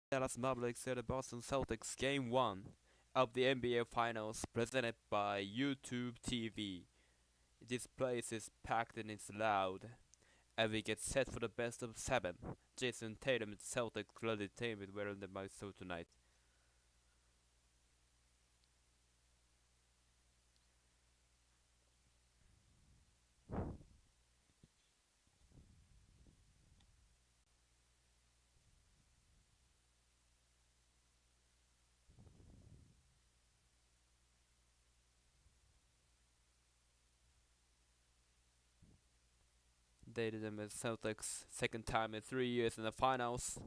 Dallas Mavericks at the Boston Celtics Game 1 of the NBA Finals presented by YouTube TV. This place is packed and it's loud, and we get set for the best of 7. Jason Tatum and Celtics clearly team with wearing the most so tonight. Tatum and Celtics second time in 3 years in the finals.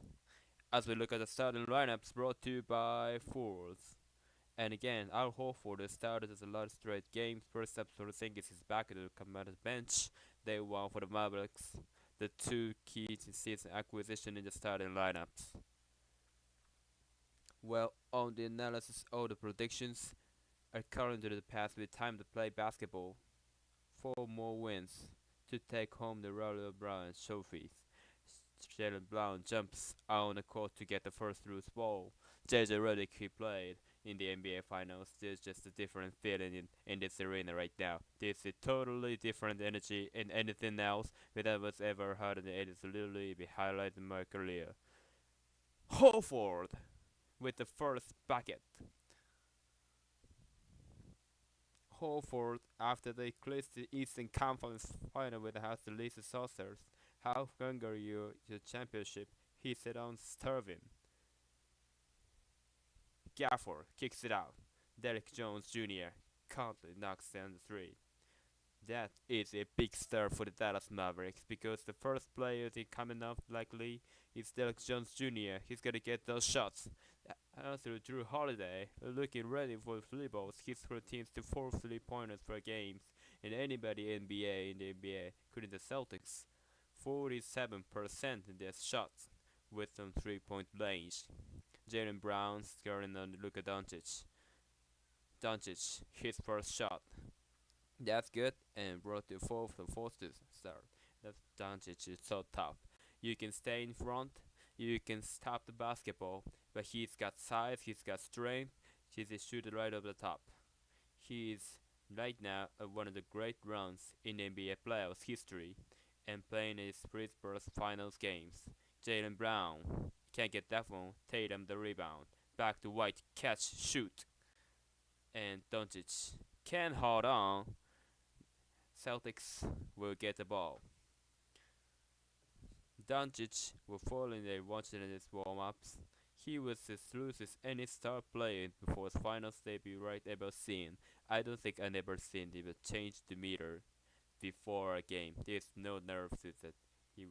As we look at the starting lineups brought to you by Ford. And again, Al Horford has started as a lot of straight games. First up, Porzingis is back at the commander bench. Day one for the Mavericks. The two key to season acquisition in the starting lineups. Well, on the analysis of the predictions, according to the past, we time to play basketball. 4 more wins to take home the Roller Brown trophies. Jalen Brown jumps on the court to get the first loose ball. JJ Redick, he played in the NBA Finals. There's just a different feeling in this arena right now. There's a totally different energy in anything else that I was ever heard, and it is literally the highlight of my career. Horford with the first bucket. Horford, after they clinched the Eastern Conference Final with the House of Lisa Saucers, how hungry you the championship, he said on starving. Gafford kicks it out. Derek Jones Jr. calmly knocks down the three. That is a big start for the Dallas Mavericks because the first player they coming up likely is Derek Jones Jr. He's gonna get those shots. Also, Drew Holiday looking ready for three balls. He's for teams to 4 3-pointers per game, and anybody in the NBA, including the Celtics, 47% in their shots with some 3-point range. Jaylen Brown scoring on Luka Doncic. Doncic, his first shot. That's good and brought the fourth to start. That Doncic is so tough. You can stay in front, you can stop the basketball, but he's got size, he's got strength, he's a shooter right over the top. He is right now one of the great runs in NBA playoffs history and playing his first finals games. Jaylen Brown can't get that one. Tatum the rebound. Back to White, catch, shoot. And Doncic can hold on. Celtics will get the ball. Doncic will fall in there watching his warm-ups. He was as loose as any star player before his finals debut right ever seen. I don't think I never seen him change the meter before a game. There's no nerves with it.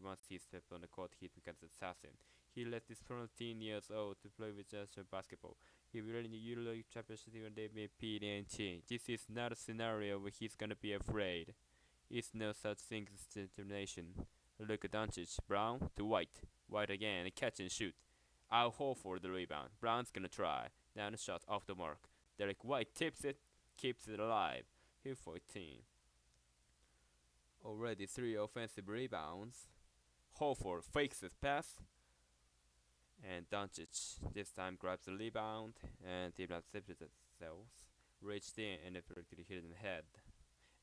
Once he steps on the court, he becomes an assassin. He left his 14 years old to play with national basketball. He will in the Euro Championship when they may PNT. This is not a scenario where he's gonna be afraid. It's no such thing as determination. Look at Doncic. Brown to White. White again. Catch and shoot. Al Horford the rebound. Brown's gonna try. Down the shot off the mark. Derek White tips it. Keeps it alive. Here 14. Already 3 offensive rebounds. Horford fakes his pass. And Doncic this time grabs the rebound and did not zip it themselves. Reached in and perfectly hit in the head.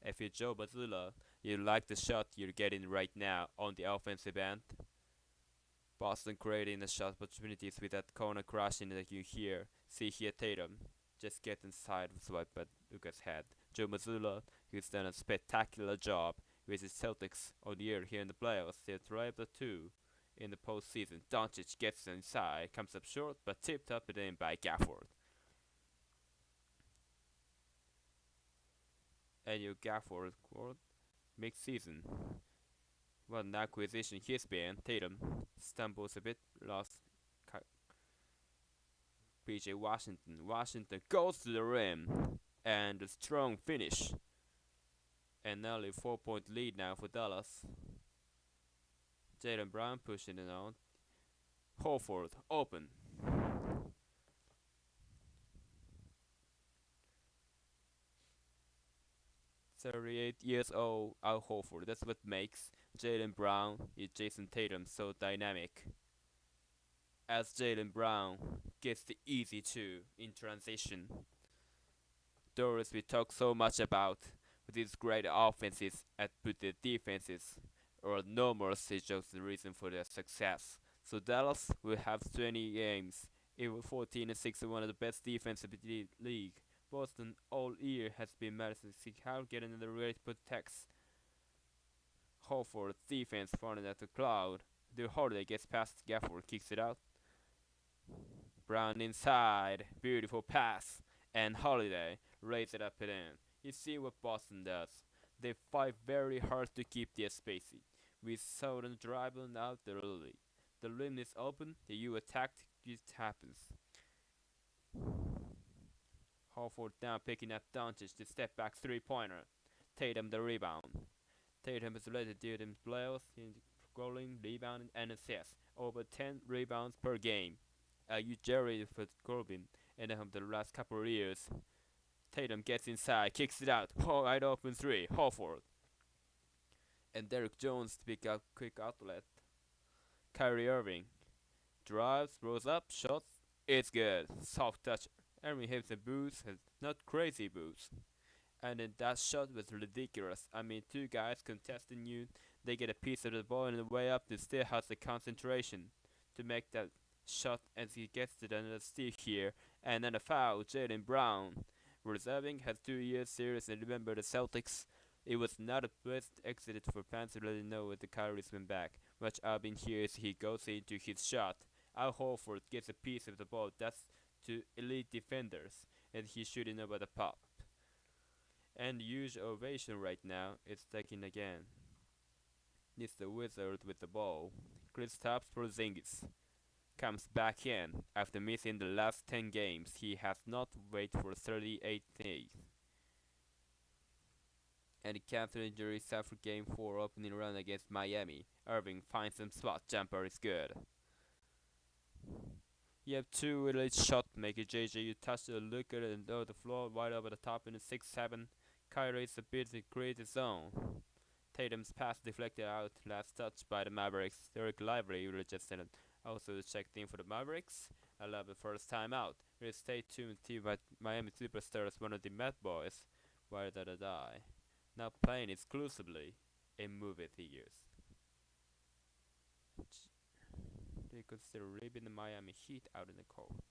If you're Joe Mazzulla, you like the shot you're getting right now on the offensive end. Boston creating the shot opportunities with that corner crashing that you see here Tatum. Just get inside of swipe at Luka's head. Joe Mazzulla, who's done a spectacular job with his Celtics on the year here in the playoffs. They drive the 2 in the postseason. Doncic gets inside, comes up short, but tipped up and in by Gafford. And your Gafford mid-season. What an acquisition he's been. Tatum stumbles a bit, lost PJ Washington. Washington goes to the rim, and a strong finish. And nearly 4-point lead now for Dallas. Jaylen Brown pushing it on. Horford open. "38 years old Al Horford. That's what makes Jaylen Brown and Jason Tatum so dynamic. as Jalen Brown gets the easy two in transition. Doris we talk so much about with his great offenses and put the defenses or no mercy shows the reason for their success. So Dallas will have 20 games. It was 14-6 and one of the best defenses in the league. Boston all year has been managing to seek out getting in the rate protects. Horford defense falling at the cloud. The Holiday gets past Gafford, kicks it out. Brown inside, beautiful pass, and Holiday raise it up and in. You see what Boston does. They fight very hard to keep their spacing. With Southern driving out the early. The rim is open, the U attacked, it happens. Horford now picking up Doncic, the step back 3-pointer. Tatum the rebound. Tatum has led the dude in playoffs in scoring, rebounding, and assists. Over 10 rebounds per game. You Jerry for Corbin and the last couple of years. Tatum gets inside, kicks it out, wide open 3, Horford. And Derrick Jones to pick up quick outlet. Kyrie Irving drives, throws up, shots, it's good. Soft touch. Irving hits a boost, not crazy boost. And then that shot was ridiculous. I mean, two guys contesting you, they get a piece of the ball and the way up, they still has the concentration to make that shot as he gets to another steal here. And then a foul, Jalen Brown. Reserving has 2 years series, and remember the Celtics, it was not a best exit for fans to really know what the Kyrie's been back. Much I've been here is he goes into his shot. Al Horford gets a piece of the ball, that's to elite defenders, and he's shooting over the pop. And huge ovation right now, it's taken again. It's the Wizard with the ball. Kristaps Porzingis comes back in after missing the last 10 games. He has not waited for 38 days. And the captain injury suffered game 4 opening run against Miami. Irving finds some spot, jumper is good. You have two elite shot makers, JJ. You touch the look at it and the floor wide over the top in the 6-7. Kyrie's ability to create his zone. Tatum's pass deflected out, last touch by the Mavericks. Derek Lively registered also checked in for the Mavericks. I love the first time out. We'll stay tuned to Miami Superstars, one of the Met Boys. Why did I die? Now playing exclusively in movie theaters. They consider ripping the Miami Heat out in the cold.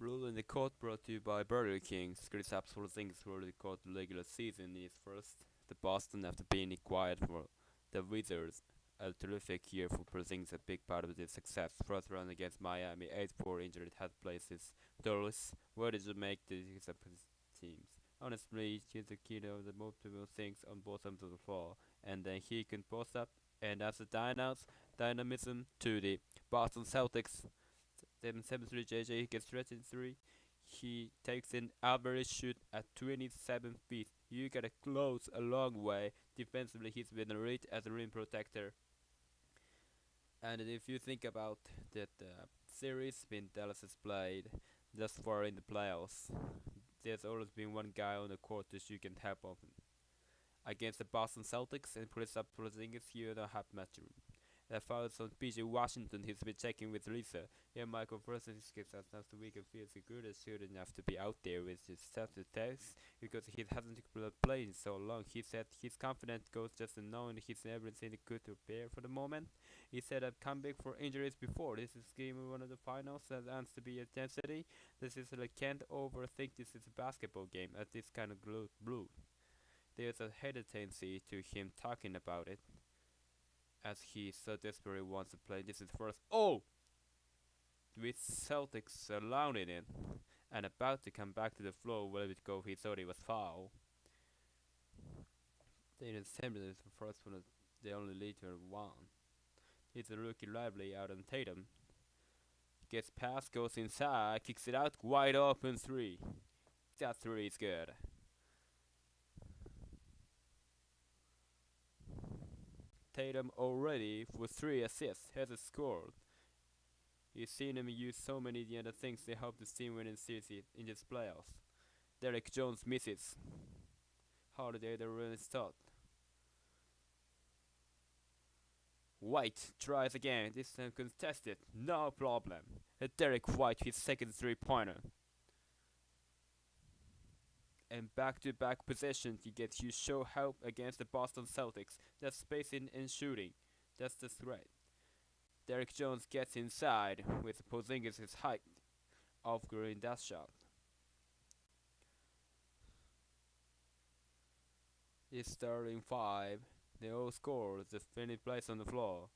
Rule in the court brought to you by Burger King. Kristaps Porzingis for the court regular season is first. The Boston after being quiet for the Wizards. A terrific year for Porzingis, a big part of their success. First round against Miami, 8-4 injured had places. Doris, what did you make these teams? Honestly, he's the key of the multiple things on both ends of the floor, and then he can post up. And as a dynamism to the Boston Celtics. 7-3 JJ, he gets stretched in 3. He takes an average shoot at 27 feet. You gotta close a long way. Defensively, he's been elite as a rim protector. And if you think about that series when Dallas has played thus far in the playoffs, there's always been one guy on the court that you can help on. Against the Boston Celtics and Kristaps Porzingis, you don't have much room. That fouls on PJ Washington, he's been checking with Lisa. Yeah, Michael Parsons gets us last week and feels good as good enough to be out there with his starter text because he hasn't played in so long. He said his confidence goes just in knowing he's everything good to prepare for the moment. He said I've come back for injuries before. This is game one of the finals that ends to be intensity. This is like can't overthink this is a basketball game at this kind of blue. There's a hesitancy to him talking about it, as he so desperately wants to play. This is first. Oh! With Celtics surrounding it and about to come back to the floor where it go, he thought it was foul. Then it's 10 minutes the first one, they only lead to 1. It's a rookie Lively out on Tatum. Gets past, goes inside, kicks it out, wide open 3. That 3 is good. Tatum already with 3 assists has scored. You've seen him use so many other things to help the team win in series in this playoffs. Derek Jones misses. Holiday the run is start. White tries again, this time contested, no problem. Derek White his second 3-pointer. And back-to-back possessions, he gets you show help against the Boston Celtics. That's spacing and shooting. That's the threat. Derek Jones gets inside with Porzingis' height off green that shot. It's starting 5. They all score. The finished place on the floor.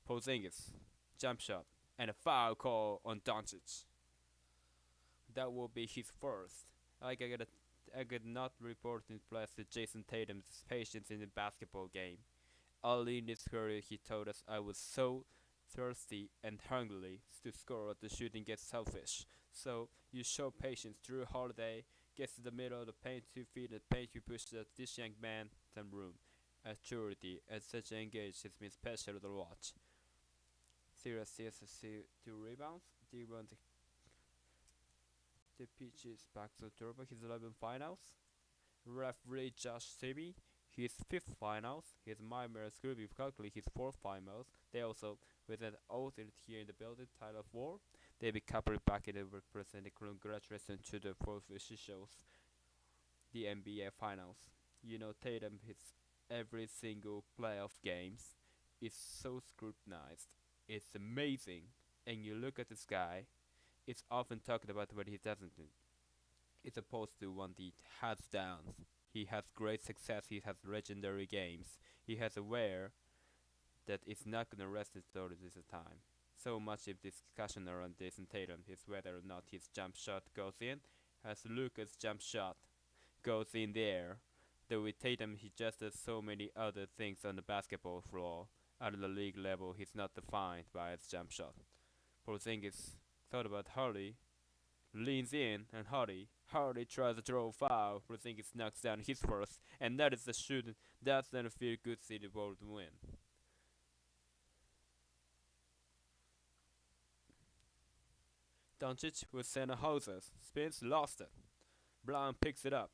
Porzingis, jump shot, and a foul call on Doncic. That will be his first. I could not report in place to Jason Tatum's patience in the basketball game. Early in his career, he told us I was so thirsty and hungry to score that the shooting gets selfish. So you show patience. Drew Holiday gets to the middle of the paint, 2 feet in the paint. You push this young man some room. Maturity and such engaged has been special to watch. 0 assists, 2 rebounds. The Peaches back to Turbo, his 11th finals. Referee Josh Sebi, his 5th finals. His Mymer Scooby Coakley, his 4th finals. They also, with an oath here in the building, Tyler 4. They be coupled back in the representing congratulations to the 4th officials. The NBA finals. You know, Tatum hits every single playoff games. It's so scrutinized. It's amazing. And you look at this guy, it's often talked about what he doesn't do. It's opposed to one that has downs. He has great success, he has legendary games. He has aware that it's not gonna rest his shoulders this time. So much of discussion around Jason Tatum is whether or not his jump shot goes in. As Luka's jump shot goes in there. Though with Tatum he just does so many other things on the basketball floor. At the league level he's not defined by his jump shot. Porzingis thought about Hardy, leans in, and Hardy tries to throw a foul. Porzingis knocks down his first, and that is the shooting. That's then a feel good City Bowl to win. Doncic with center hoses, spins, lost it. Brown picks it up.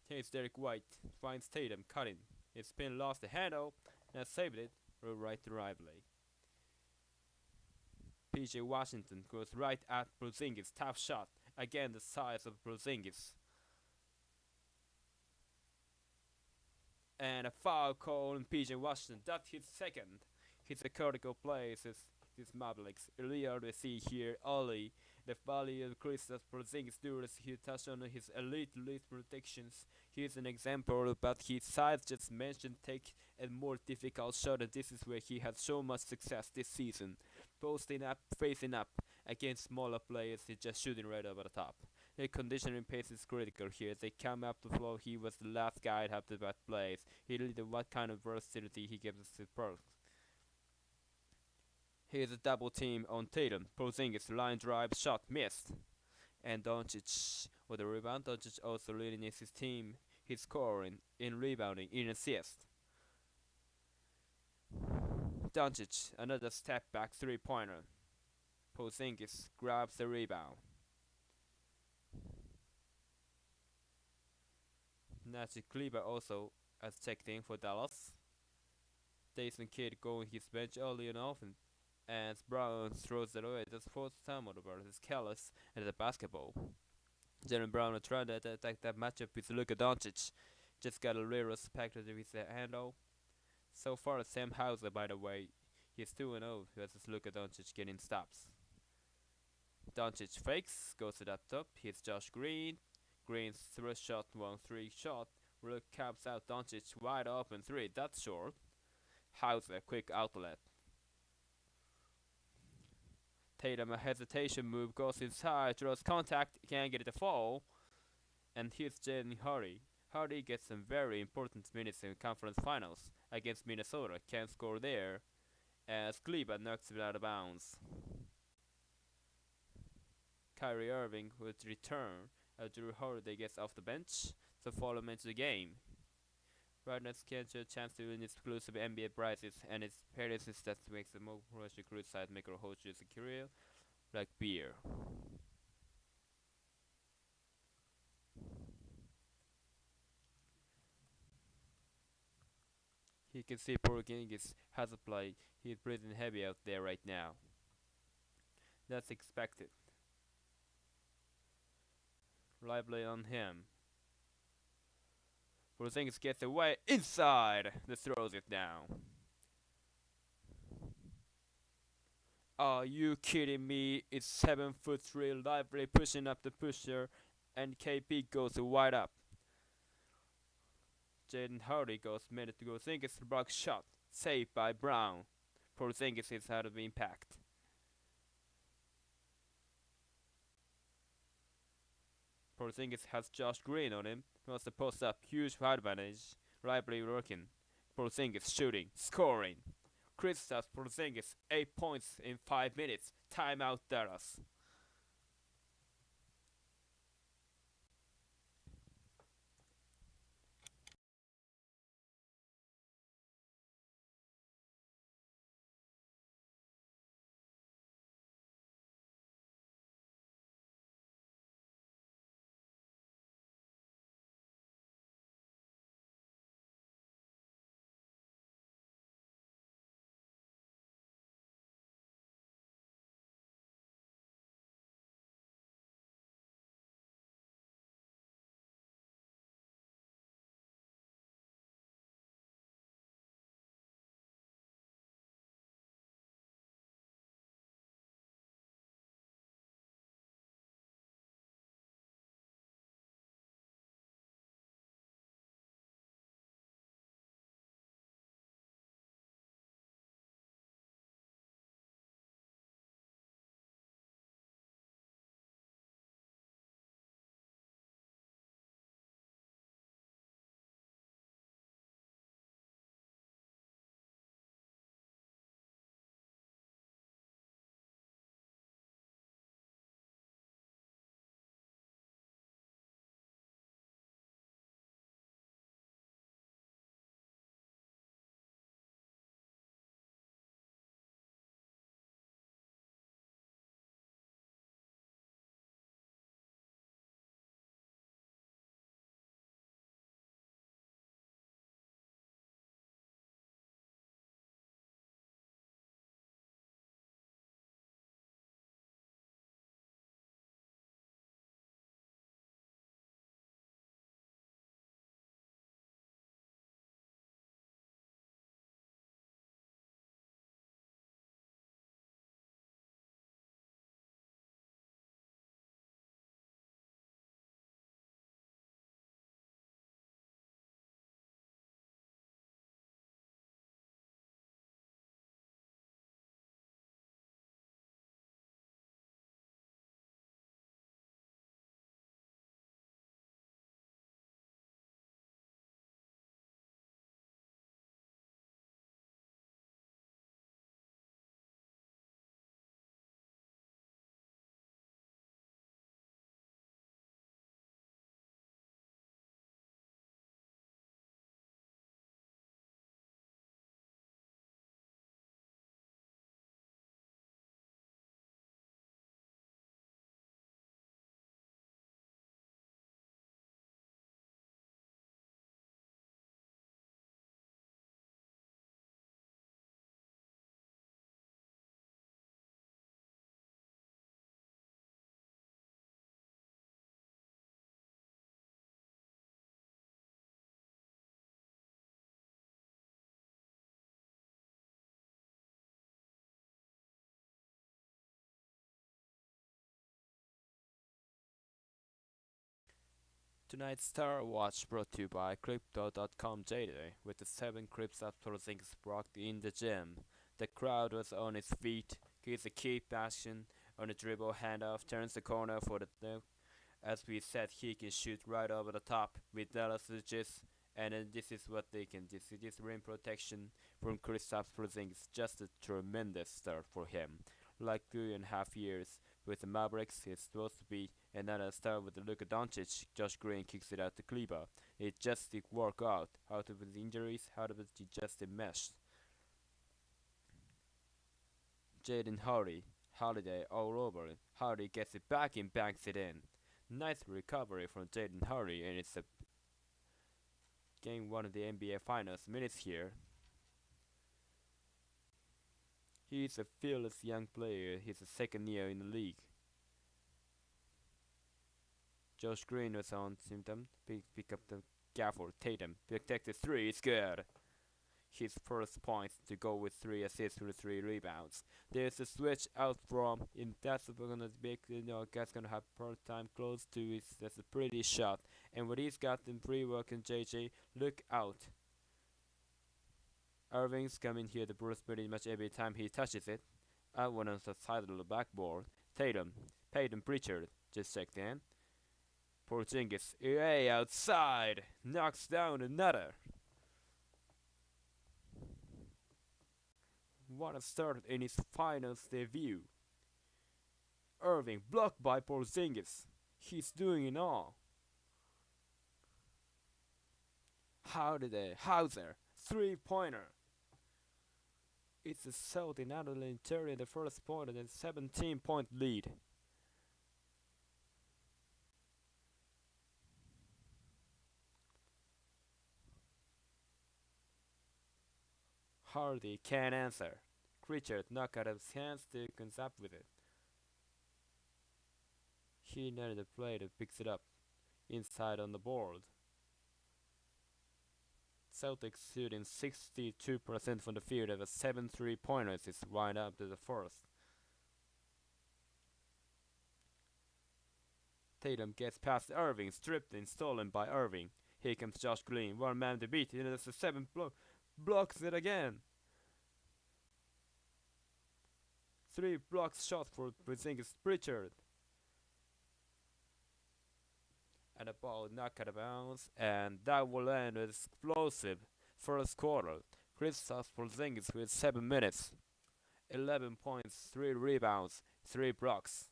Here's Derek White, finds Tatum, cutting. His spin lost the handle, and saved it, right to Lively. PJ Washington goes right at Porzingis, tough shot. Again, the size of Porzingis. And a foul call on PJ Washington. That's his second. His critical play is This Mavericks. Earlier we see here Ollie, the value of Kristaps Porzingis duels. He touched on his elite protections. Here's an example, but his size just mentioned take a more difficult shot, and this is where he had so much success this season. Posting up, facing up against smaller players, he's just shooting right over the top. The conditioning pace is critical here. They come up the floor. He was the last guy to have the best plays. He did what kind of versatility he gives us to perks. Here's a double team on Tatum. Porzingis line drive shot missed. And Doncic with the rebound. Doncic also leading his team. He's scoring, in rebounding, in assist. Doncic, another step back 3-pointer. Porzingis grabs the rebound. Nazi Kleber also has checked in for Dallas. Jason Kidd going his bench early enough, and Brown throws it away. That's fourth time on the board. It's careless and the basketball. Jalen Brown are trying to attack that matchup with Luka Doncic. Just got a little respect with the handle. So far, Sam Hauser, by the way, he's 2-0 versus Luka Doncic getting stops. Doncic fakes, goes to that top. Here's Josh Green. Green's 3-shot, 1-3 shot. Rook caps out Doncic wide open 3. That's short. Hauser, quick outlet. Tatum, a hesitation move, goes inside, draws contact, can't get it to fall. And here's Jaden Hardy. Hardy gets some very important minutes in conference finals against Minnesota. Can't score there, as Kleber knocks it out of bounds. Kyrie Irving would return. Drew Holiday gets off the bench to follow him into the game. Radness gets a chance to win exclusive NBA prizes, and its parents that makes the more pressure cruise side maker hold you as a career like beer. You can see Porzingis has a play. He's breathing heavy out there right now. That's expected. Lively on him. Porzingis gets away inside. Just throws it down. Are you kidding me? It's 7'3", Lively pushing up the pusher, and KP goes wide up. Jaden Hardy goes minute to go. Porzingis block shot, saved by Brown. Porzingis is out of impact. Porzingis has Josh Green on him. He wants to post up, huge advantage. Lively working. Porzingis shooting, scoring. Kristaps Porzingis 8 points in 5 minutes. Timeout Dallas. Tonight's Star Watch brought to you by Crypto.com JD, with the 7 crypts that Porzingis broke in the gym. The crowd was on its feet. He's a key passion on a dribble handoff, turns the corner for the nuke. As we said, he can shoot right over the top with Dallas edges, and then this is what they can do. This rim protection from Kristaps Porzingis, just a tremendous start for him. Like 3.5 years with the Mavericks, he's supposed to be another star with the Luka Doncic. Josh Green kicks it out to Kleber. It just didn't work out. Out of his injuries, out of it just enmeshed. Jaden Holiday all over it. Holiday gets it back and banks it in. Nice recovery from Jaden Holiday, and it's a game 1 of the NBA Finals minutes here. He's a fearless young player. He's a second year in the league. Josh Green was on symptom. Pick up the gap for Tatum. Protect the 3. It's good. His first points to go with 3 assists with 3 rebounds. There's a switch out from, and that's gonna make guy's gonna have part time close to it. That's a pretty shot. And what he's got in pre-work in JJ, look out. Irving's coming here to Bruce pretty much every time he touches it. I went on the side of the backboard. Peyton Pritchard just checked in. Porzingis, way outside, knocks down another. What a start in his finals debut. Irving blocked by Porzingis. He's doing it all. Hauser, 3-pointer. It's a Celtic out of the interior, the first point, and a 17-point lead. Hardy can't answer. Pritchard knocked out of his hands, still comes up with it. He needed the play that picks it up inside on the board. Celtics shooting 62% from the field at a 7 3-pointers is right up to the first. Tatum gets past Irving, stripped and stolen by Irving. Here comes Josh Green, 1 man to beat, and it's a 7 blocks it again. 3 blocks shot for Porzingis Pritchard. And the ball knocked out of bounds, and that will end with explosive first quarter. Kristaps Porzingis with 7 minutes, 11 points, 3 rebounds, 3 blocks.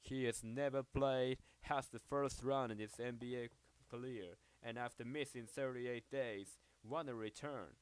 He has never played, has the first run in his NBA career, and after missing 38 days, won a return.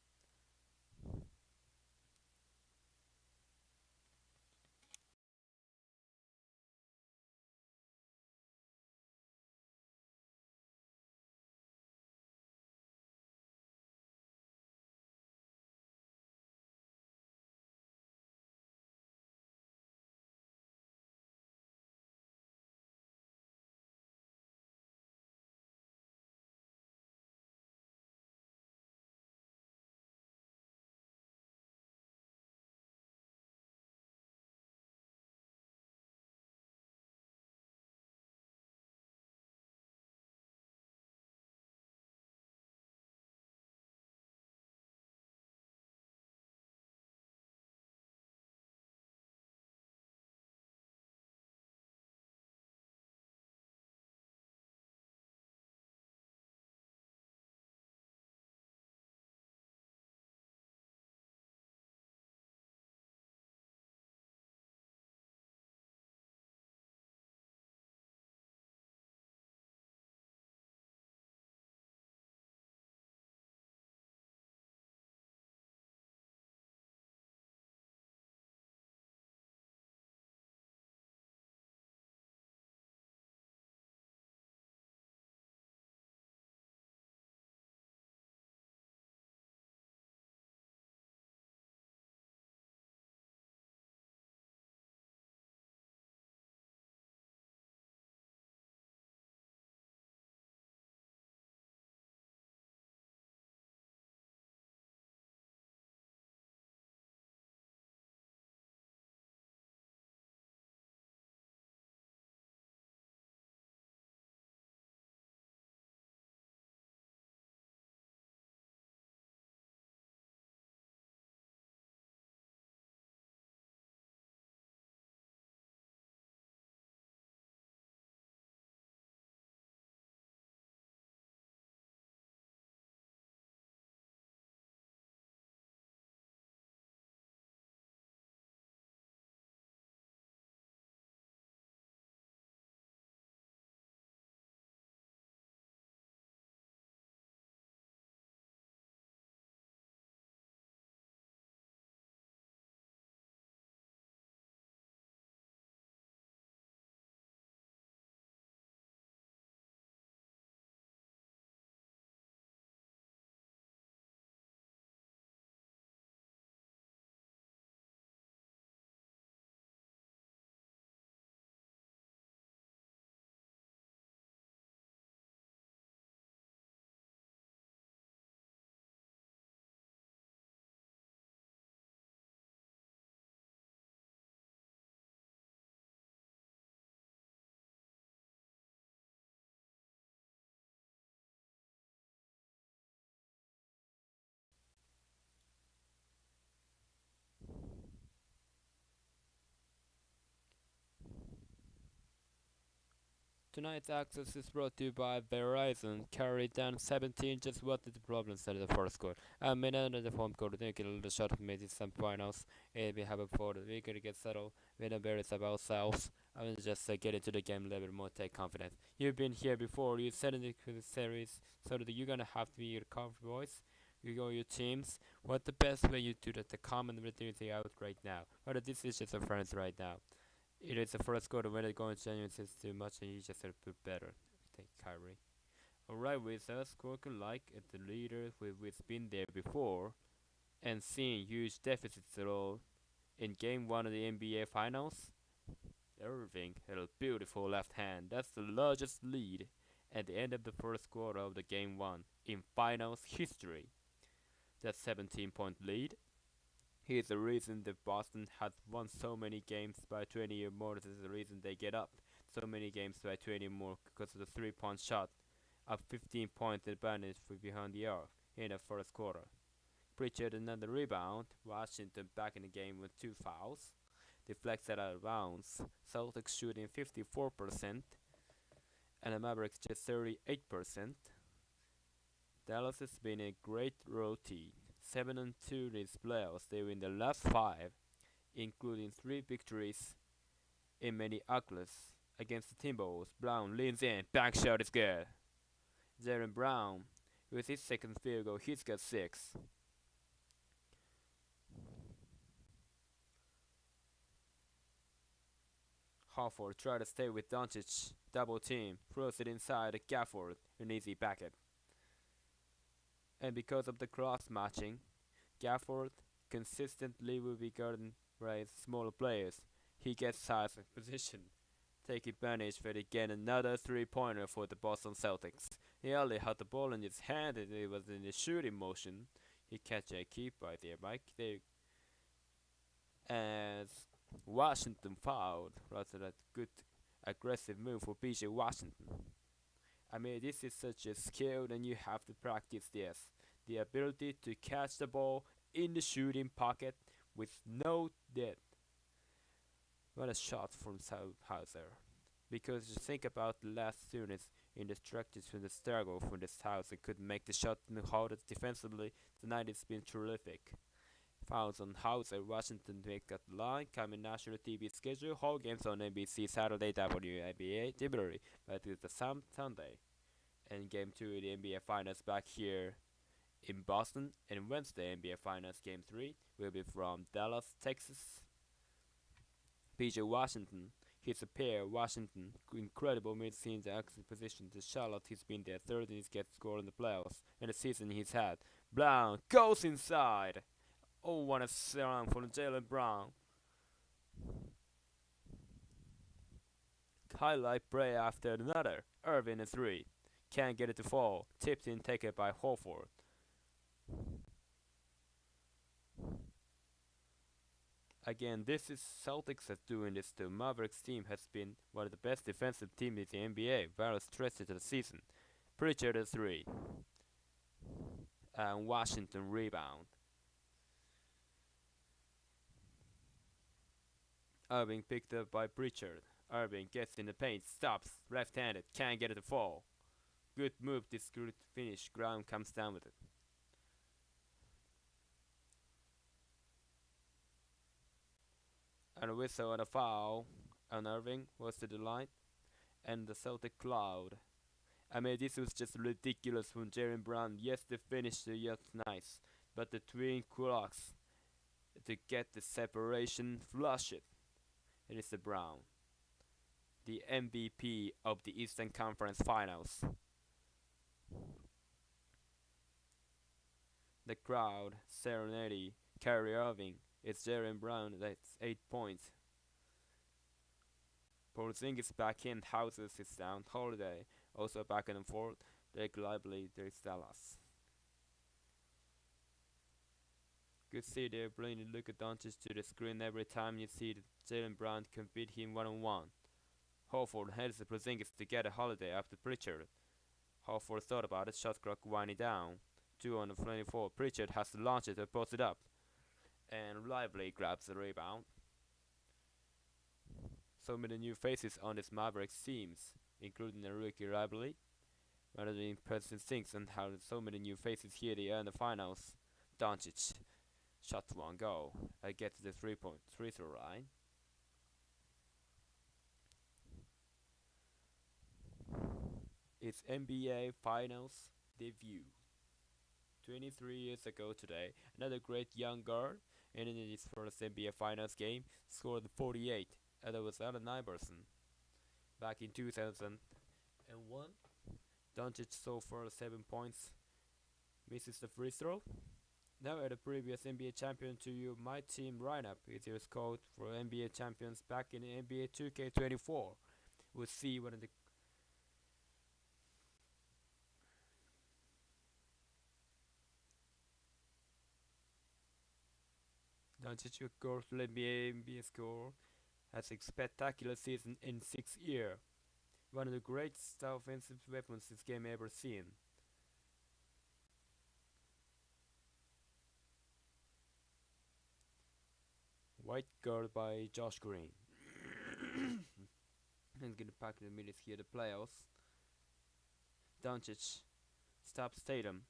Tonight's access is brought to you by Verizon. Carried down 17, just what did the problem set at the first score? A minute at the home court, think it'll the shot of maybe some finals. We have a for the week to get settled. We don't worry about ourselves. I will just get into the game a little bit more, take confidence. You've been here before, you said in the series, so that you're gonna have to be your comfort voice. You go your teams. What the best way you do that? The common reality out right now. What this is just a friends right now. It is the first quarter when they're going to genuine is too much and you just have to put better. Take Kyrie. Alright, with us, Corkin like the leader we've been there before and seeing huge deficits at all in game 1 of the NBA Finals. Irving had a beautiful left hand. That's the largest lead at the end of the first quarter of the game 1 in Finals history. That 17-point lead. He is the reason that Boston has won so many games by 20 or more. This is the reason they get up so many games by 20 or more because of the 3-point shot. A 15-point advantage for behind the arc in the first quarter. Pritchard another rebound. Washington back in the game with 2 fouls. Deflects it out of bounds. Celtics shooting 54% and the Mavericks just 38%. Dallas has been a great routine. 7-2 in these playoffs. They win the last 5, including 3 victories in Minneapolis against the Timberwolves. Brown leans in, back shot is good. Jaylen Brown with his second field goal, he's got 6. Horford try to stay with Doncic, double team, throws it inside Gafford, an easy bucket. And because of the cross matching, Gafford consistently will be guarded by smaller players. He gets size and position. Take advantage for again another 3-pointer for the Boston Celtics. He only had the ball in his hand and it was in the shooting motion. He catch a keep right there, Mike. As Washington fouled, rather than good aggressive move for PJ Washington. I mean, this is such a skill and you have to practice this. The ability to catch the ball in the shooting pocket with no dead. What a shot from Hauser. Because you think about the last units in the structures from the struggle from this house and couldn't make the shot and hold it defensively. Tonight it's been terrific. Fouls on Hauser, Washington make that line, coming national TV schedule, whole games on NBC Saturday, WNBA, February, but it's the same Sunday. And game 2 of the NBA Finals back here in Boston, and Wednesday NBA Finals game 3 will be from Dallas, Texas. PJ Washington, he's a pair, Washington, incredible mid-season exit position to Charlotte, he's been their third and he's get scored in the playoffs, and the season he's had. Brown goes inside! Oh, what a slam from Jaylen Brown. Highlight play after another. Irving a 3. Can't get it to fall. Tipped in, taken by Horford. Again, this is Celtics that's doing this too. Mavericks team has been one of the best defensive teams in the NBA. Various stretches of the season. Pritchard a 3. And Washington rebound. Irving picked up by Pritchard. Irving gets in the paint, stops, left-handed, can't get it to fall. Good move, this good finish. Brown comes down with it. And a whistle and a foul on Irving was to the line. And the Celtic cloud. I mean, this was just ridiculous from Jaylen Brown. Yes, the finish is just nice. But the twin clocks to get the separation, flush it. It is the Brown, the MVP of the Eastern Conference Finals. The crowd serenade Kyrie Irving. It's Jaylen Brown. That's 8 points. Porzingis back in. Hauser sits down. Holiday also back and forth. Blake Lively. There's Dallas. Good see there, bringing Luka Doncic to the screen every time you see Jaylen Brown can beat him one-on-one. Horford heads the Porzingis to get a Holiday after Pritchard. Horford thought about it, shot clock winding down. 2 on the 24. Pritchard has to launch it and post it up. And Lively grabs the rebound. So many new faces on this Mavericks teams. including a rookie rivalry. One of the impressive things and how so many new faces here they are in the finals. Doncic shot one goal. I get to the 3-point free throw line. It's NBA Finals debut. 23 years ago today, another great young guard, and in his first NBA Finals game, scored 48, and that was Allen Iverson. Back in 2001, Doncic saw for 7 points, misses the free throw. Now at the previous NBA champion to you, my team lineup is your scout for NBA champions back in NBA 2K24. We'll see one of the Doncic goes to the NBA score has a spectacular season in 6 years. One of the greatest offensive weapons this game ever seen. White guard by Josh Green. And gonna pack the minutes here, the playoffs. Doncic stops Tatum.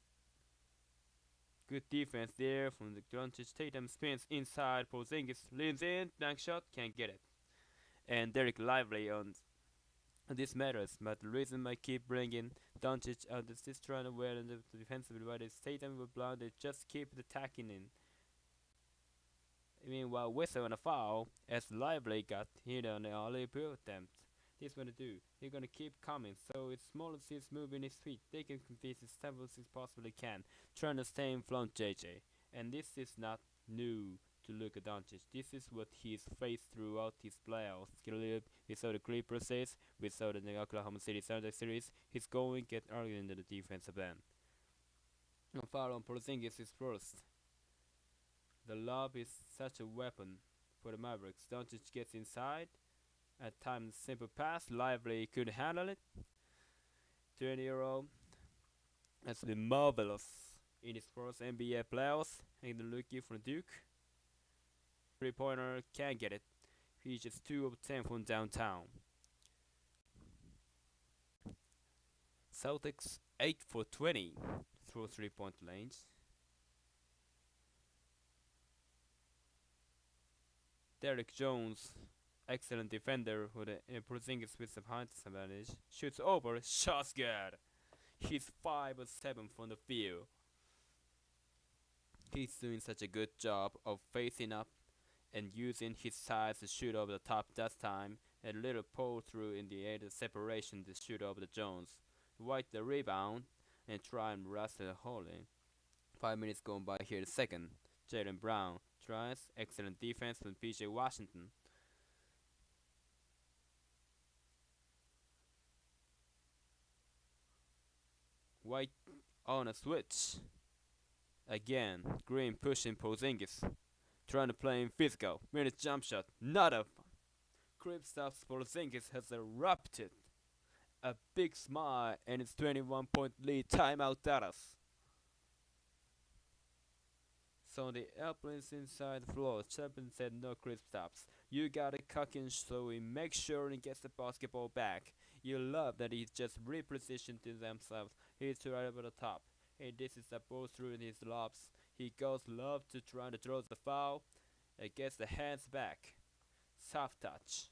Good defense there from the Doncic. Tatum spins inside. Porzingis leans in. Dunk shot. Can't get it. And Derek Lively on this matters. But the reason I keep bringing Doncic out is just trying to wear the defensive advantage. Is Tatum will blind. They just keep attacking in. Meanwhile, whistle on a foul as Lively got hit on the alley-oop attempt. This gonna do. They're gonna keep coming. So it's small as he's moving his feet. They can compete as stable as he possibly can. Trying to stay in front JJ. And this is not new to Luka Doncic. This is what he's faced throughout his playoffs. We saw the Clippers series. We saw the Oklahoma City Thunder series. He's going to get early into the defensive end. And foul on Porzingis is first. The lob is such a weapon for the Mavericks. Doncic gets inside. At times, simple pass. Lively could handle it. 20-year-old has been marvelous in his first NBA playoffs. And the rookie from Duke. 3-pointer can't get it. He's just 2 of 10 from downtown. Celtics 8 for 20 through 3-point lanes. Derek Jones, excellent defender with a Porzingis with the height advantage, shoots over, shots good. He's 5 of 7 from the field. He's doing such a good job of facing up and using his size to shoot over the top that time. A little pull through in the air, the separation to shoot over the Jones. White the rebound and try and rush the hole in. 5 minutes going by here, the second. Jaylen Brown tries, excellent defense from PJ Washington. White on a switch. Again, Green pushing Porzingis. Trying to play him physical. Minute jump shot. Not a Kristaps Porzingis has erupted. A big smile and it's 21-point lead. Timeout Dallas. So the airplane's inside the floor. Champion said no Kristaps. You gotta cock in so he makes sure he gets the basketball back. You love that he's just repositioned to themselves. He's right over the top. Hey, this is a ball through in his lobs. He goes love to try to throw the foul. It gets the hands back. Soft touch.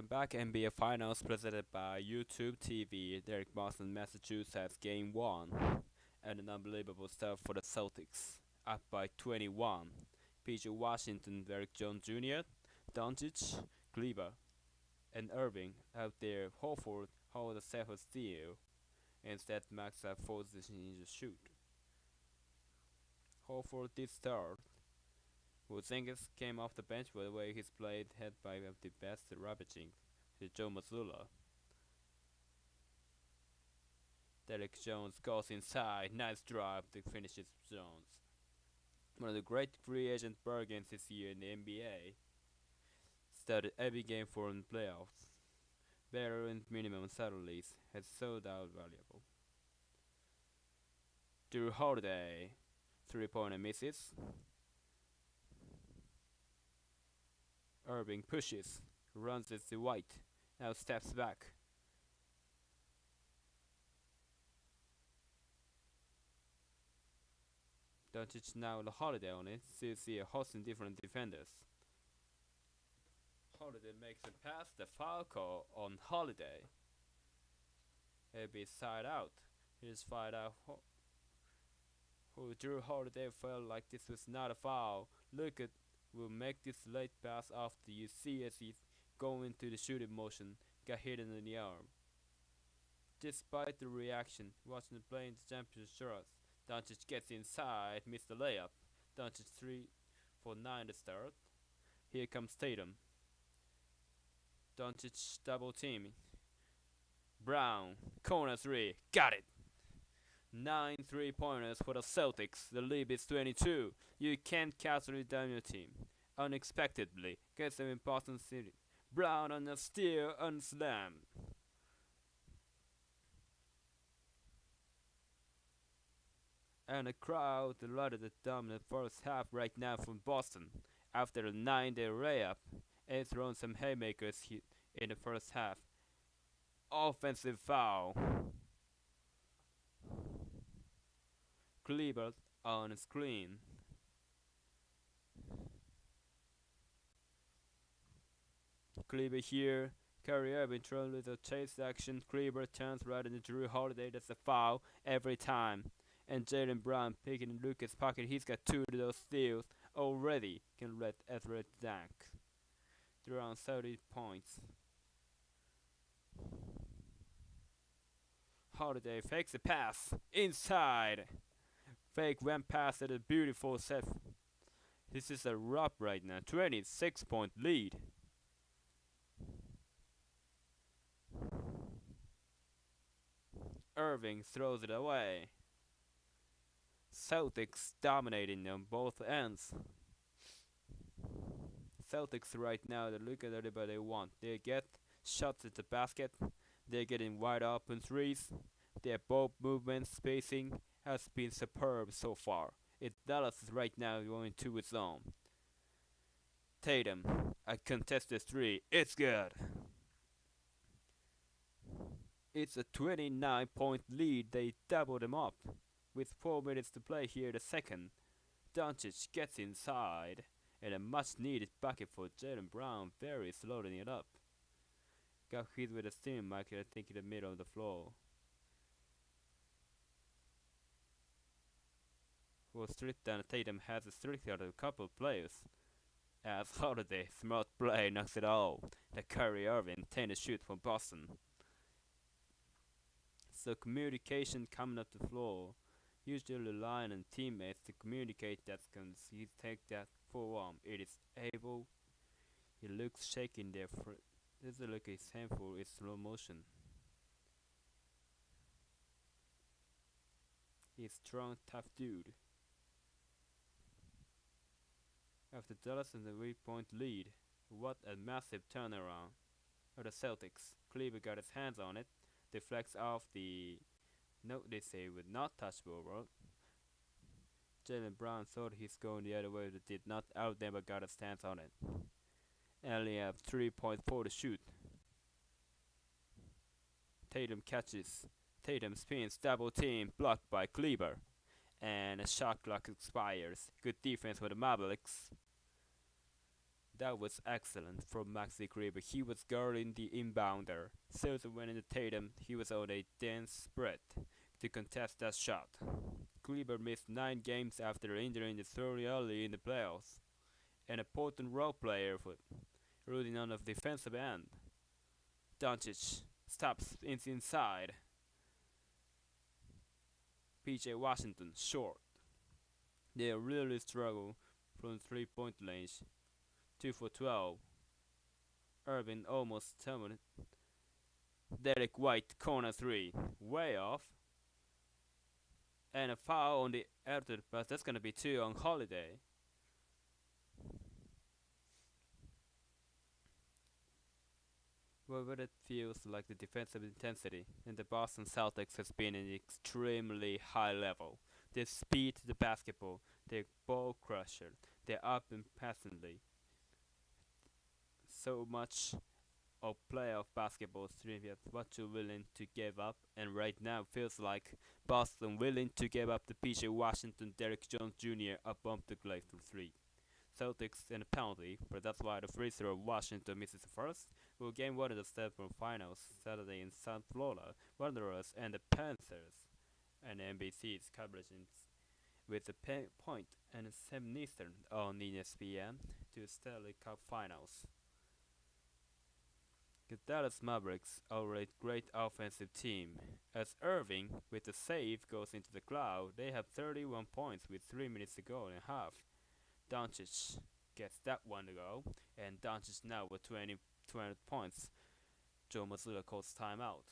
Welcome back, NBA Finals presented by YouTube TV. Derek Boston, Massachusetts, Game 1. And an unbelievable start for the Celtics, up by 21. PJ Washington, Derek Jones Jr., Doncic, Kleber, and Irving out there. Horford hold a safe steal. Instead, Max have forced the shoot. Horford did start. Porzingis came off the bench, but the way he's played, head by the best ravaging to Joe Mazzulla. Derek Jones goes inside, nice drive to finish it. Jones. One of the great free agent bargains this year in the NBA. Started every game for the playoffs. Veteran minimum salaries has sold out valuable. Drew Holiday, 3-pointer misses. Irving pushes, runs it to White, now steps back. Doncic now the Holiday on it, so you see a host in different defenders. Holiday makes a pass, the foul call on Holiday. It'll be side out. Here's side out. Drew Holiday felt like this was not a foul. Look at will make this late pass after you see as he's going to the shooting motion, got hit in the arm. Despite the reaction, watching the playing the championship shots, Doncic gets inside, missed the layup. Doncic 3 for 9 to start. Here comes Tatum. Doncic double teaming. Brown, corner 3, got it! 9 3-pointers for the Celtics. The lead is 22. You can't casually down your team. Unexpectedly, gets them in Boston City. Brown on a steal and slam. And the crowd delighted the dominant first half right now from Boston. After a 9-day layup, and thrown some haymakers in the first half. Offensive foul. Kleber on a screen. Kleber here. Kyrie Irving thrown with a chase action. Kleber turns right into Drew Holiday. That's a foul every time. And Jaylen Brown picking in Lucas' pocket. He's got 2 of those steals already. Can let Everett dunk. Around 30 points. Holiday fakes a pass. Inside. Fake went past at a beautiful set. This is a rub right now. 26-point lead. Irving throws it away. Celtics dominating on both ends. Celtics right now, they look at everybody they want. They get shots at the basket. They're getting wide open threes. Their ball movement spacing has been superb so far. Dallas is right now going to its own. Tatum, a contested 3. It's good. It's a 29-point lead. They doubled them up. With 4 minutes to play here the second. Doncic gets inside. And a much-needed bucket for Jaylen Brown. Very slowing it up. Got hit with a steam marker, I think, in the middle of the floor. For strict down, Tatum has a strict out of a couple of players. As Holiday, smart play, knocks it all. The Kyrie Irving, 10 to shoot for Boston. So communication coming up the floor. Usually relying on teammates to communicate that he take that forearm. It is able. He looks shaking there. This is like his handful in slow motion. He's strong, tough dude. After Dallas in the 3-point lead, what a massive turnaround of the Celtics. Kleber got his hands on it, deflects off the note they say would not touch the ball. Jaylen Brown thought he's going the other way, but did not. Out never got a stance on it. And only have 3.4 to shoot. Tatum catches. Tatum spins, double team, blocked by Kleber. And a shot clock expires. Good defense for the Mavericks. That was excellent from Maxi Kleber. He was guarding the inbounder. So when in the Tatum, he was on a dense spread to contest that shot. Kleber missed 9 games after injuring the throat early in the playoffs, and a potent role player for rooting on the defensive end. Doncic stops inside. PJ Washington short. They really struggle from 3-point range. 2 for 12. Irving almost terminated. Derek White corner 3. Way off. And a foul on the outer, but that's gonna be 2 on Holiday. Well, but it feels like the defensive intensity in the Boston Celtics has been an extremely high level. Their speed to the basketball, their ball crusher, they're up and passingly. So much of playoff basketball is trivia what you're willing to give up, and right now feels like Boston willing to give up the PJ Washington, Derek Jones Jr. a bump to play from 3. Celtics in a penalty, but that's why the free throw Washington misses the first. Will game 1 of the Stanford Finals Saturday in South Florida, Wanderers and the Panthers, and NBC's coverage with the point and 7 Eastern on ESPN to Stanley Cup Finals. The Dallas Mavericks are a great offensive team. As Irving, with the save, goes into the cloud, they have 31 points with 3 minutes to go in half. Doncic gets that one to go, and Doncic now with 20 points. Joe Mazzulla calls timeout.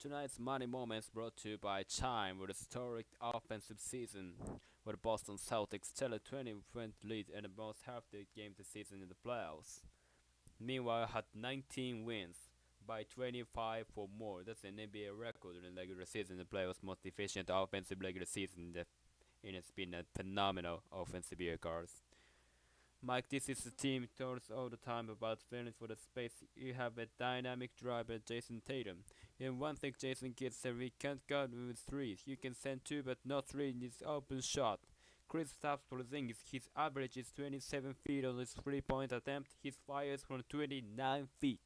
Tonight's Money Moments brought to you by Chime with a historic offensive season where the Boston Celtics tell a 20-point lead and the most half their game this season in the playoffs. Meanwhile, had 19 wins. by 25 or more. That's an NBA record in the regular season. The playoffs' most efficient offensive regular season. And it's been a phenomenal offensive year, guys. Mike, this is a team talks all the time about feeling for the space. You have a dynamic driver, Jason Tatum. And one thing Jason gets that we can't guard with threes. You can send two, but not three in this open shot. Chris stops Porzingis. His average is 27 feet on his three-point attempt. He fires from 29 feet.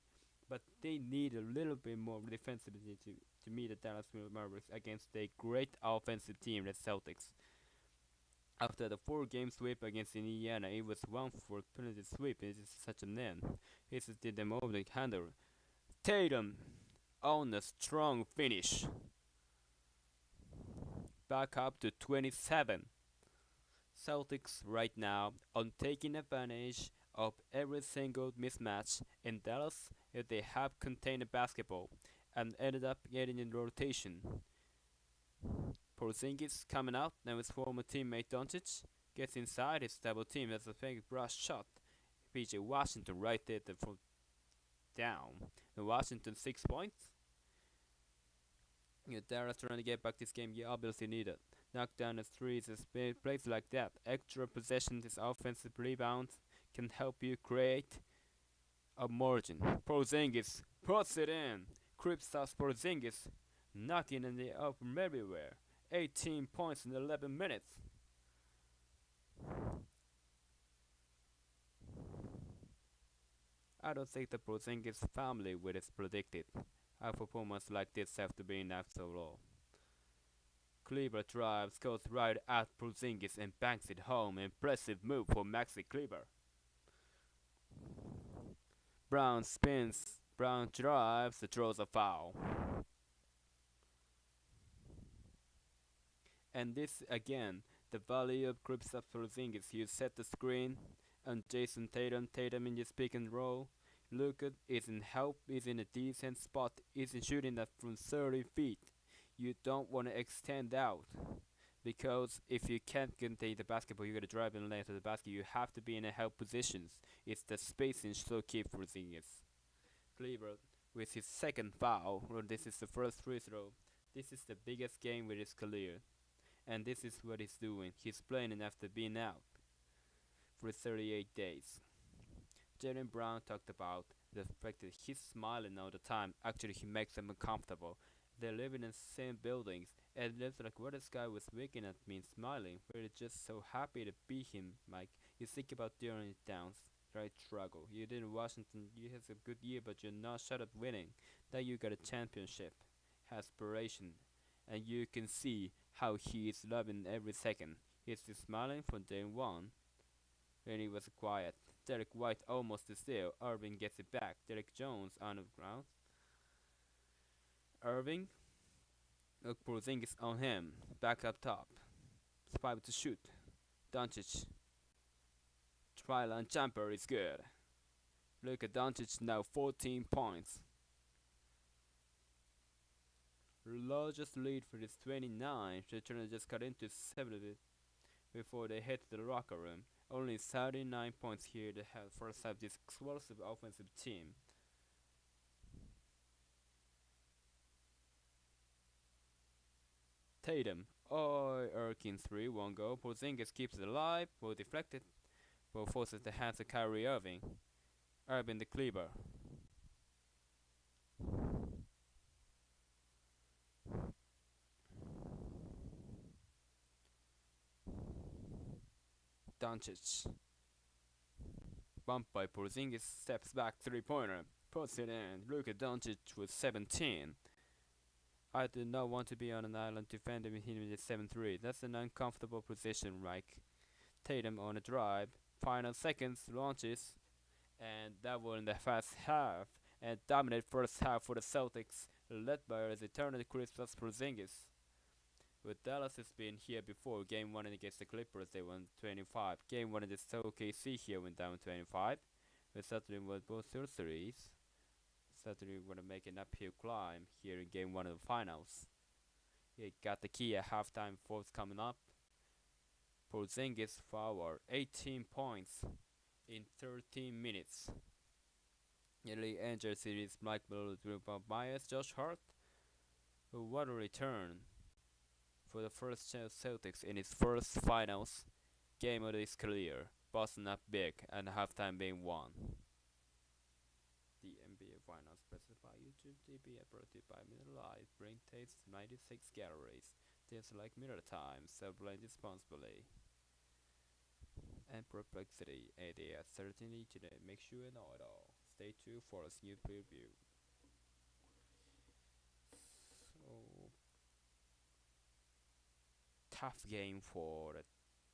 But they need a little bit more defensively to meet the Dallas Mavericks against a great offensive team, the Celtics. After the 4-game sweep against Indiana, it was 1-4 penalty sweep. It is such an end. He did them over the handle. Tatum on a strong finish. Back up to 27. Celtics right now on taking advantage of every single mismatch in Dallas if they have contained the basketball and ended up getting in rotation. Porzingis coming out, and his former teammate Doncic gets inside his double team. That's a fake brush shot. PJ Washington right there down. And Washington 6 points. Dallas trying to get back this game. You obviously need it. Knock down the threes. Plays like that. Extra possessions, this offensive rebounds can help you create a margin. Porzingis puts it in. Kristaps Porzingis knocking in the open everywhere. 18 points in 11 minutes. I don't think the Porzingis family would have predicted a performance like this after being after all. Kleber drives, goes right at Porzingis and banks it home. Impressive move for Maxi Kleber. Brown spins, Brown drives, throws a foul. And this again, the value of Kristaps Porzingis. You set the screen, and Jason Tatum in his pick and roll. Luka is in a decent spot, isn't shooting that from 30 feet. You don't want to extend out, because if you can't contain the basketball, you're gonna drive in the lane to the basket. You have to be in a help positions. It's the spacing so key for Porzingis. Kleber with his second foul, or this is the first free throw. This is the biggest game with his career. And this is what he's doing. He's playing after being out for 38 days. Jaylen Brown talked about the fact that he's smiling all the time. Actually, he makes them uncomfortable. They're living in the same buildings, and it's like, what this guy was looking at me and smiling. We're just so happy to be him, Mike. You think about during it downs, right? Struggle. You did in Washington. You had a good year, but you're not shut up winning. Now you got a championship, aspiration, and you can see how he is loving every second. He's just smiling from day one. When he was quiet. Derek White almost to steal. Irving gets it back. Derek Jones on the ground. Irving. Look, Porzingis on him. Back up top. 5 to shoot. Doncic. Tri-line jumper is good. Look at Doncic now 14 points. Largest lead for this 29. They're trying to just cut into 70 before they head to the locker room. Only 39 points here to have first have this explosive offensive team. Tatum. Erkin 3, one goal. Porzingis keeps it alive. Ball deflected. Ball forces the hands of Kyrie Irving. Irving the Kleber. Doncic. Bumped by Porzingis, steps back 3-pointer, puts it in. Luka Doncic with 17. I do not want to be on an island defending him with 7-3. That's an uncomfortable position, right? Tatum on a drive. Final seconds, launches. And that was in the first half. And dominant first half for the Celtics, led by his eternal Kristaps Porzingis. With Dallas has been here before. Game 1 against the Clippers, they won 25. Game 1 against OKC here went down 25. We certainly won both their threes. Certainly want to make an uphill climb here in Game 1 of the finals. He got the key at halftime, fourth coming up. Porzingis forward, 18 points in 13 minutes. Nearly Angel series Mike Miller, Myers, Josh Hart, who what a return for the first chance Celtics in his first finals game of his career. Boston up big and halftime being won. The NBA Finals presented by YouTube TV brought to you by Miller Lite. Bring taste 96 galleries. Tastes like Miller time. So blend responsibly. And perplexity. AD at 13 each day. Make sure you know it all. Stay tuned for a new preview. So tough game for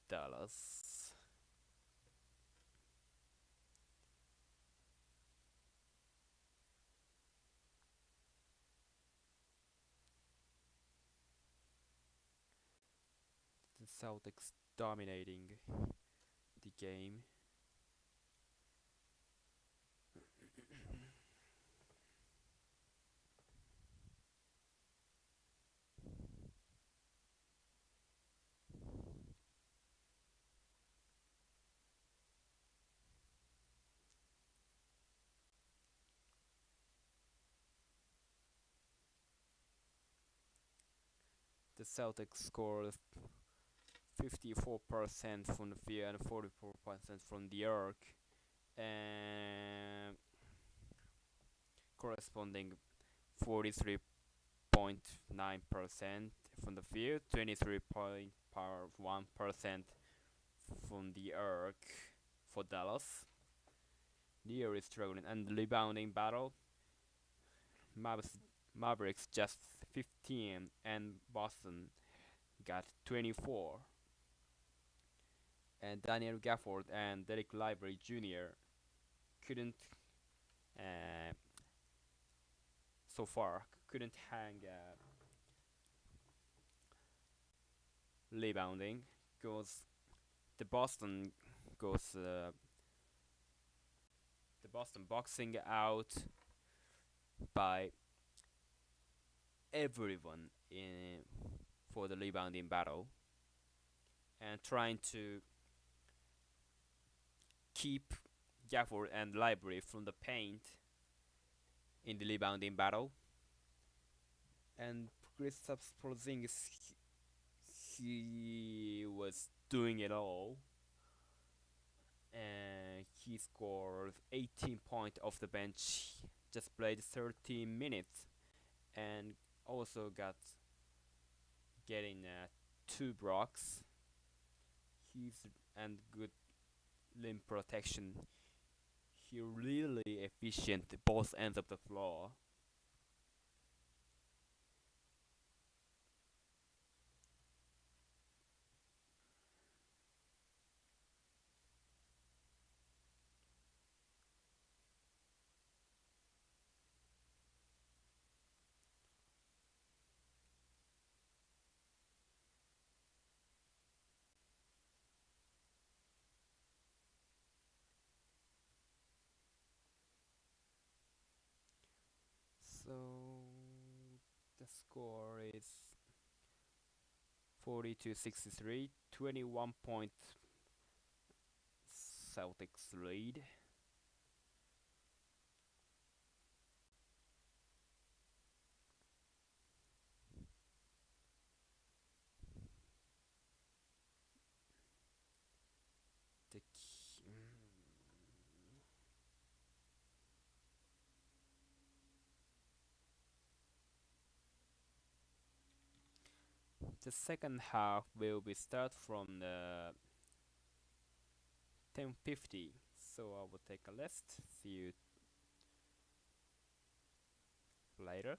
Dallas. The Celtics dominating the game. The Celtics scored 54% from the field and 44% from the arc, and corresponding 43.9% from the field, 23.1% from the arc for Dallas. Leo is struggling, and the rebounding battle. Mavericks just 15 and Boston got 24. And Daniel Gafford and Derek Lively Jr. couldn't so far couldn't hang rebounding because the Boston goes the Boston boxing out by everyone in for the rebounding battle and trying to keep Gafford and Library from the paint in the rebounding battle. And Kristaps Porzingis, he was doing it all, and he scored 18 points off the bench. Just played 13 minutes, and also getting 2 blocks. He's and good rim protection. He really efficient both ends of the floor. So the score is 40-63, 21 point Celtics lead. The second half will be start from the 10:50. So I will take a rest. See you later.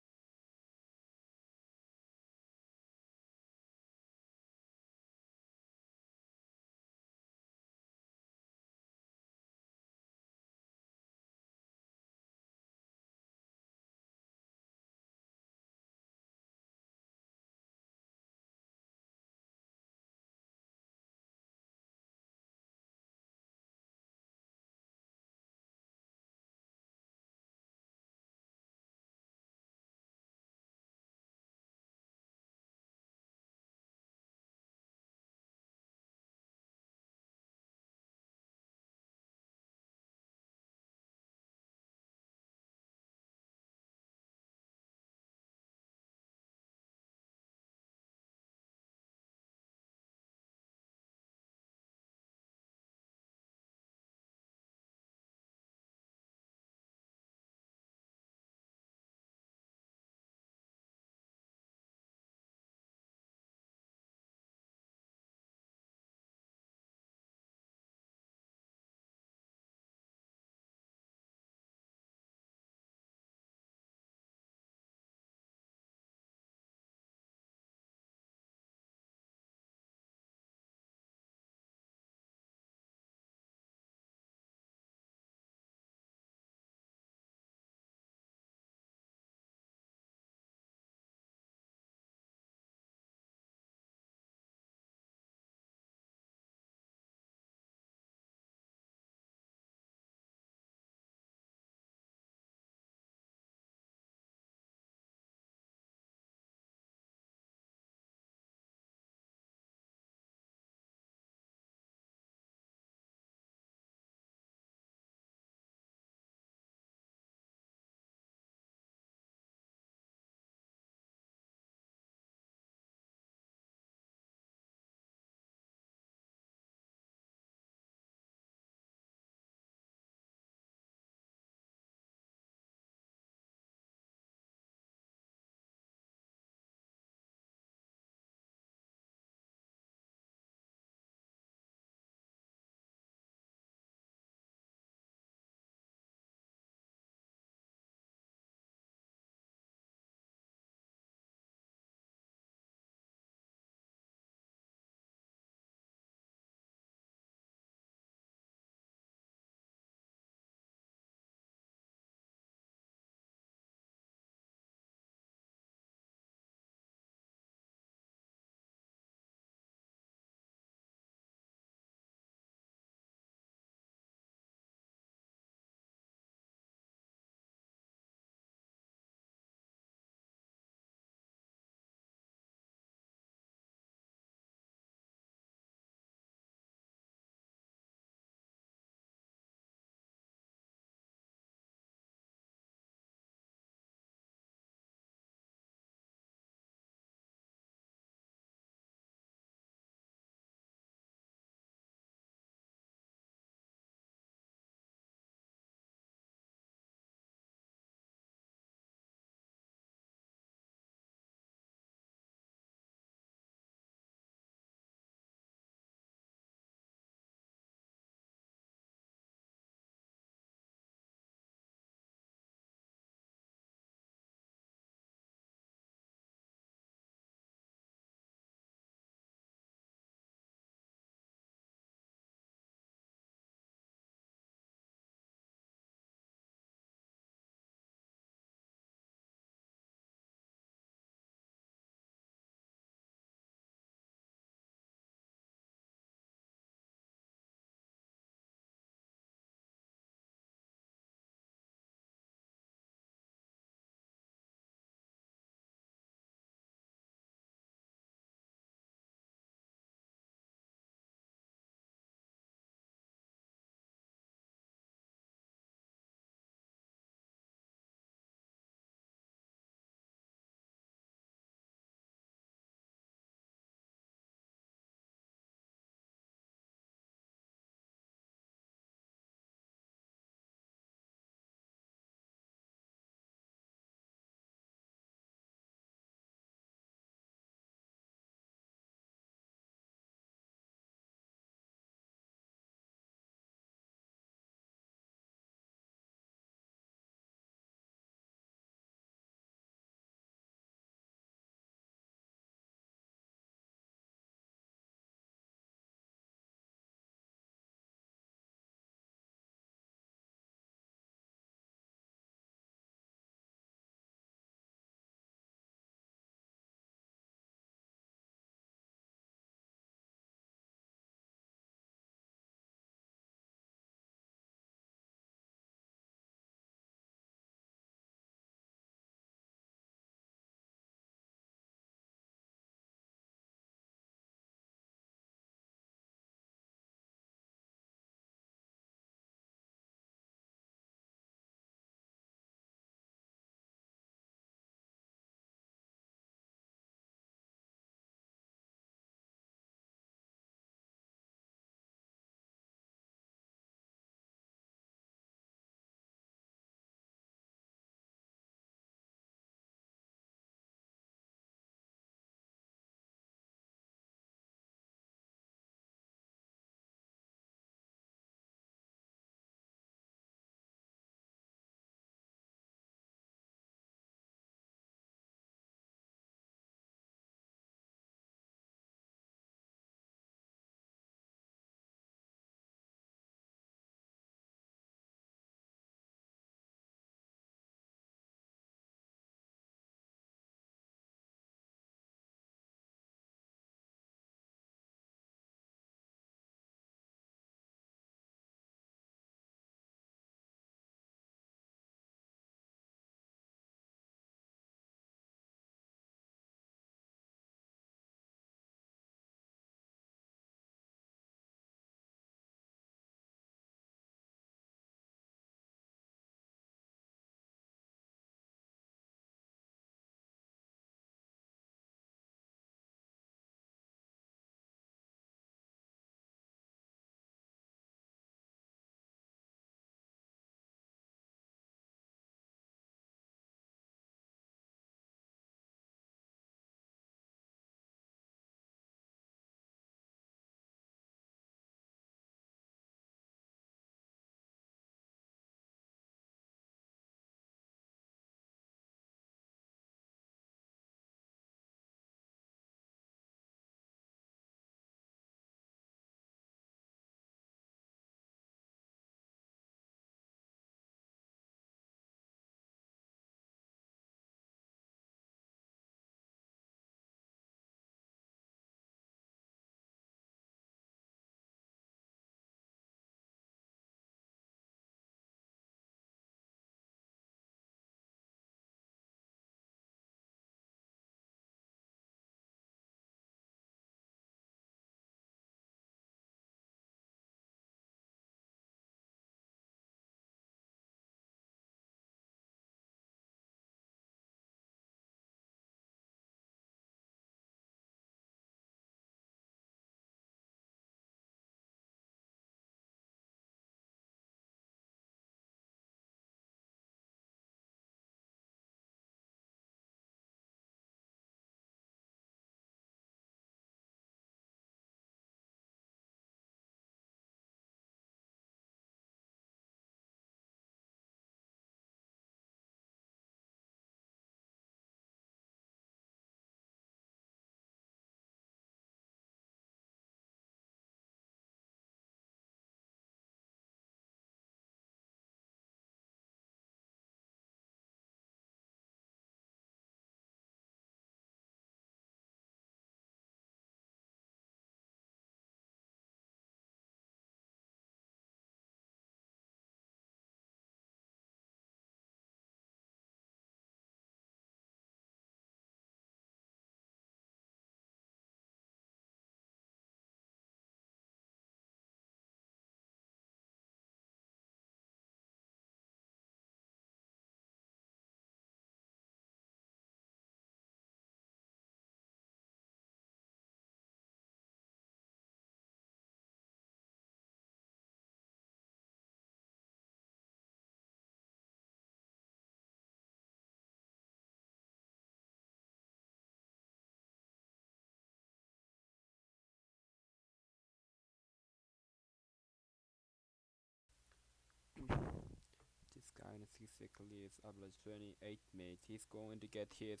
basically is average 28 minutes. He's going to get his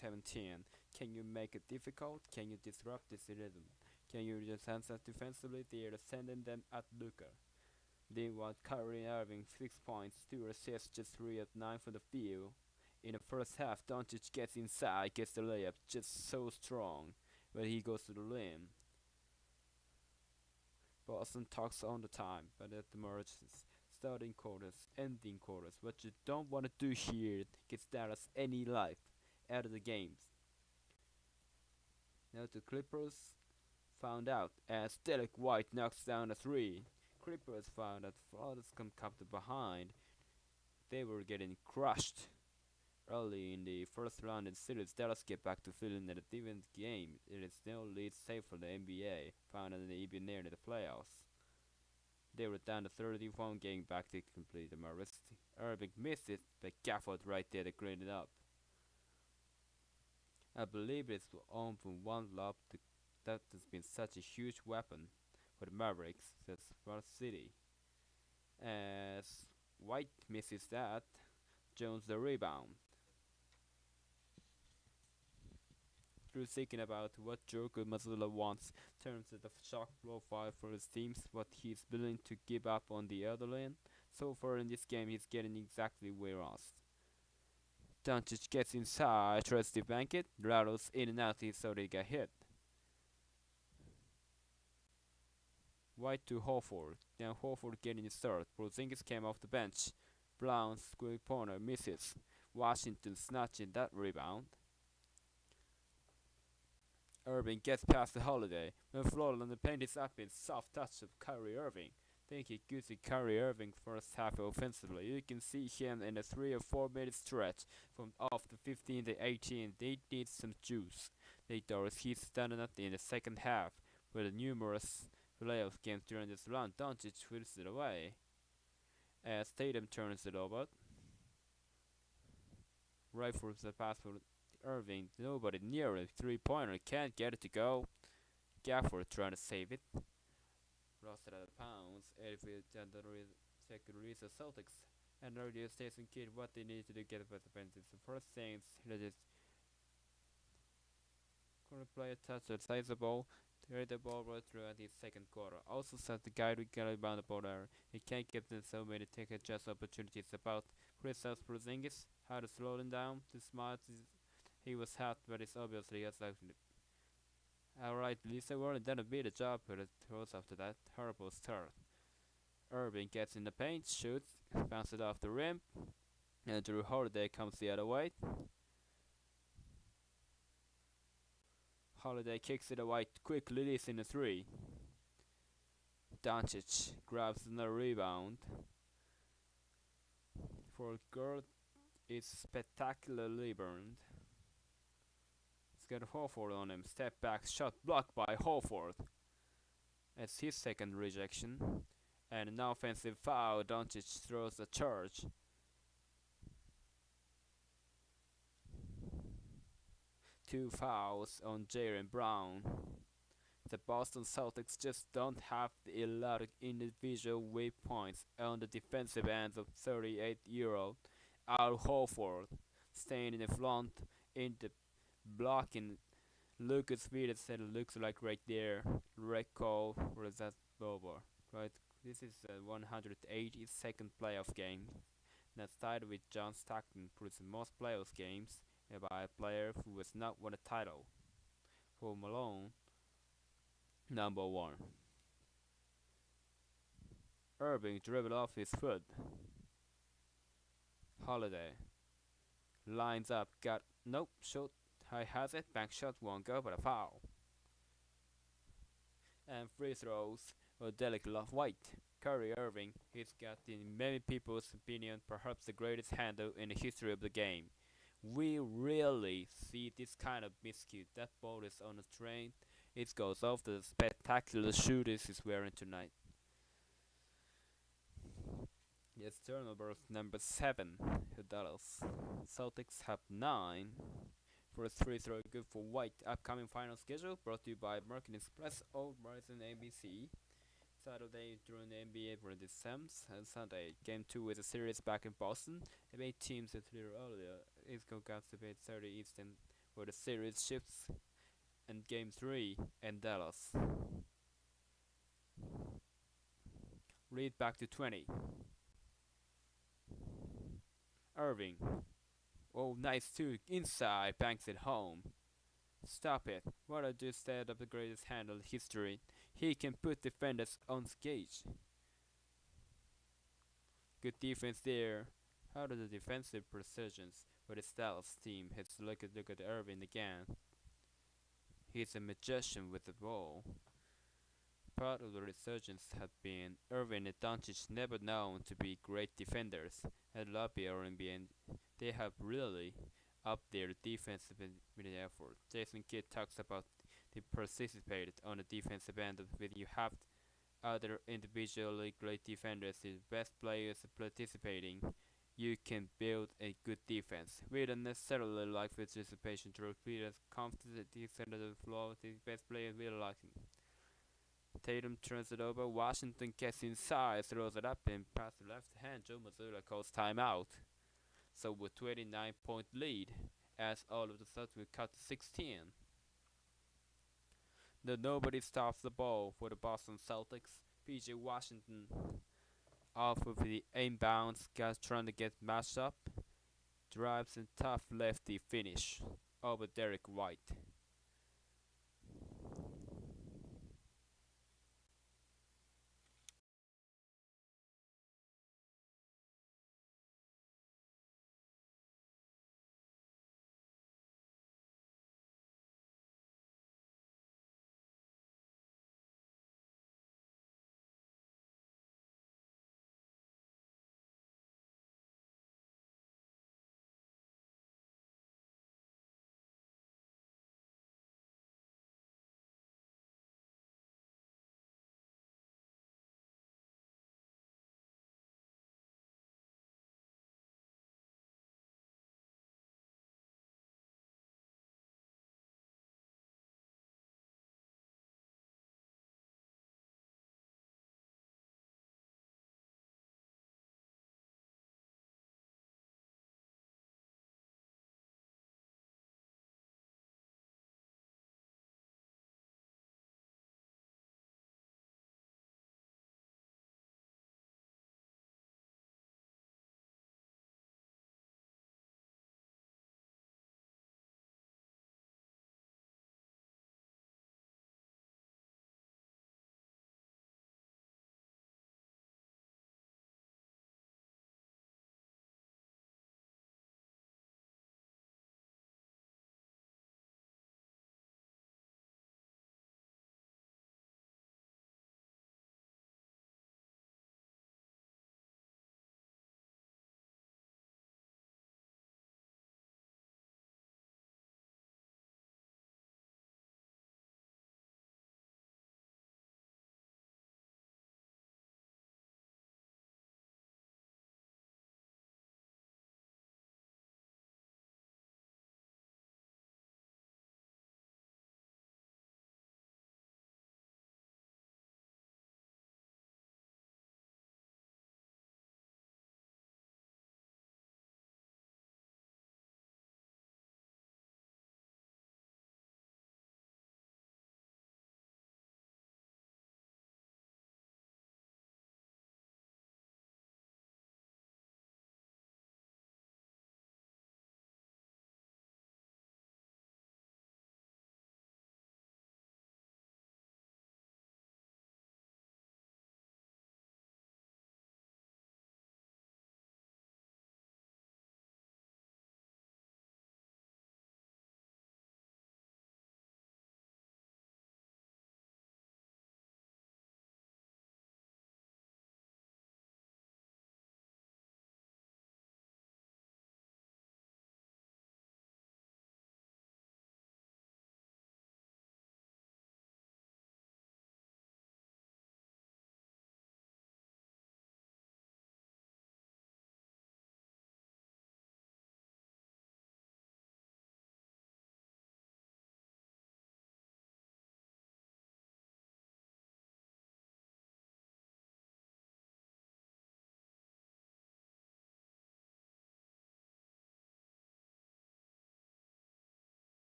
17. Can you make it difficult? Can you disrupt this rhythm? Can you just answer defensively? They are sending them at Luka. They want Kyrie Irving 6 points, 2 assists, just 3 of 9 for the field. In the first half, Doncic gets inside, gets the layup, just so strong, but he goes to the rim. Boston talks on the time, but it emerges. Starting quarters, ending quarters. What you don't want to do here gets Dallas any life out of the games. Now the Clippers found out as Derek White knocks down a 3. Clippers found that Florida's come behind. They were getting crushed early in the first round in the series. Dallas get back to feeling that a different game. It is no lead safe for the NBA, found that they even near the playoffs. They were down to 31 getting back to complete the arrest. Irving missed it, but Gafford right there to clean it up. I believe it's on from one lob that has been such a huge weapon for the Mavericks, that's First City. As White misses that, Jones the rebound. Through thinking about what Joker Mazzulla wants in terms of the shot profile for his teams, what he's willing to give up on the other lane. So far in this game, he's getting exactly where he wants. Doncic gets inside, tries to bank it, rattles in and out, so they get hit. White to Horford, then Horford getting his third. Porzingis came off the bench. Brown's square corner misses. Washington snatching that rebound. Irving gets past the Holiday. When Florida on the paint is up in soft touch of Kyrie Irving. Think he gives it Kyrie Irving first half offensively. You can see him in a 3 or 4 minute stretch from off the 15 to 18. They need some juice. They thought he's standing up in the second half with numerous playoff games during this run. Doncic whips it away as Tatum turns it over. Right for the pass for Irving, nobody near it. 3-pointer, can't get it to go. Gafford trying to save it. Lost it out of pounds. Edfield and the second release of Celtics. And earlier Station Kid what they need to do to get better defense. The first thing is just gonna play a touch that size the ball. Carry the ball right throughout the second quarter. Also says the guy who got rebound the ball there. He can't give them so many take a chance opportunities. About Kristaps Porzingis, how to slow him down. The smart he was hot, but it's obviously as like alright, Lisa Warren done a bit of job, but it throws after that. Horrible start. Irving gets in the paint, shoots, bounces it off the rim, and Drew Holiday comes the other way. Holiday kicks it away, quick release in the 3. Doncic grabs another rebound. For Gerd, it's spectacularly burned. He's got Horford on him. Step back, shot blocked by Horford. That's his second rejection. And an offensive foul. Doncic throws a charge. Two fouls on Jaylen Brown. The Boston Celtics just don't have a lot of individual weak points on the defensive ends of 38-year-old Al Horford, staying in the front in the blocking. Lucas Peters said it looks like right there. Red call, or is that over? Right, this is the 182nd playoff game. That's tied with John Stockton for the most playoff games by a player who has not won a title. For Malone, number 1. Irving dribbled off his foot. Holiday lines up, got nope, shot, high has it, back shot won't go, but a foul. And free throws for Derek White. Kyrie Irving, he's got in many people's opinion perhaps the greatest handle in the history of the game. We rarely see this kind of miscue. That ball is on a train. It goes off the spectacular shooters he's wearing tonight. Yes, turnovers number 7 for Dallas. Celtics have 9. First free throw good for White. Upcoming final schedule brought to you by American Express, Old Verizon ABC. Saturday during the NBA for the Sims, and Sunday Game 2 is a series back in Boston. The main teams that clear earlier is going to be 30 Eastern, where the series shifts, and Game 3 in Dallas. Read back to 20. Irving. Oh, nice too. Inside, banks it home. Stop it. What I just said of the greatest handle in history. He can put defenders on skate. Good defense there. How do the defensive precisions for the Dallas team? Let's look at Irving again. He's a magician with the ball. Part of the resurgence had been Irving and Doncic never known to be great defenders. At Lobby or NBA, they have really upped their defensive effort. Jason Kidd talks about they participated on the defensive end when you have other individually great defenders, the best players participating. You can build a good defense. We don't necessarily like participation to repeat as confident center of the floor. The best players we like. Tatum turns it over. Washington gets inside, throws it up, and passes the left hand. Joe Mazzulla calls timeout. So with 29-point lead, as all of the sudden we cut to 16. Nobody stops the ball for the Boston Celtics. PJ Washington off of the inbounds, guys trying to get matched up. Drives and tough lefty finish over Derek White.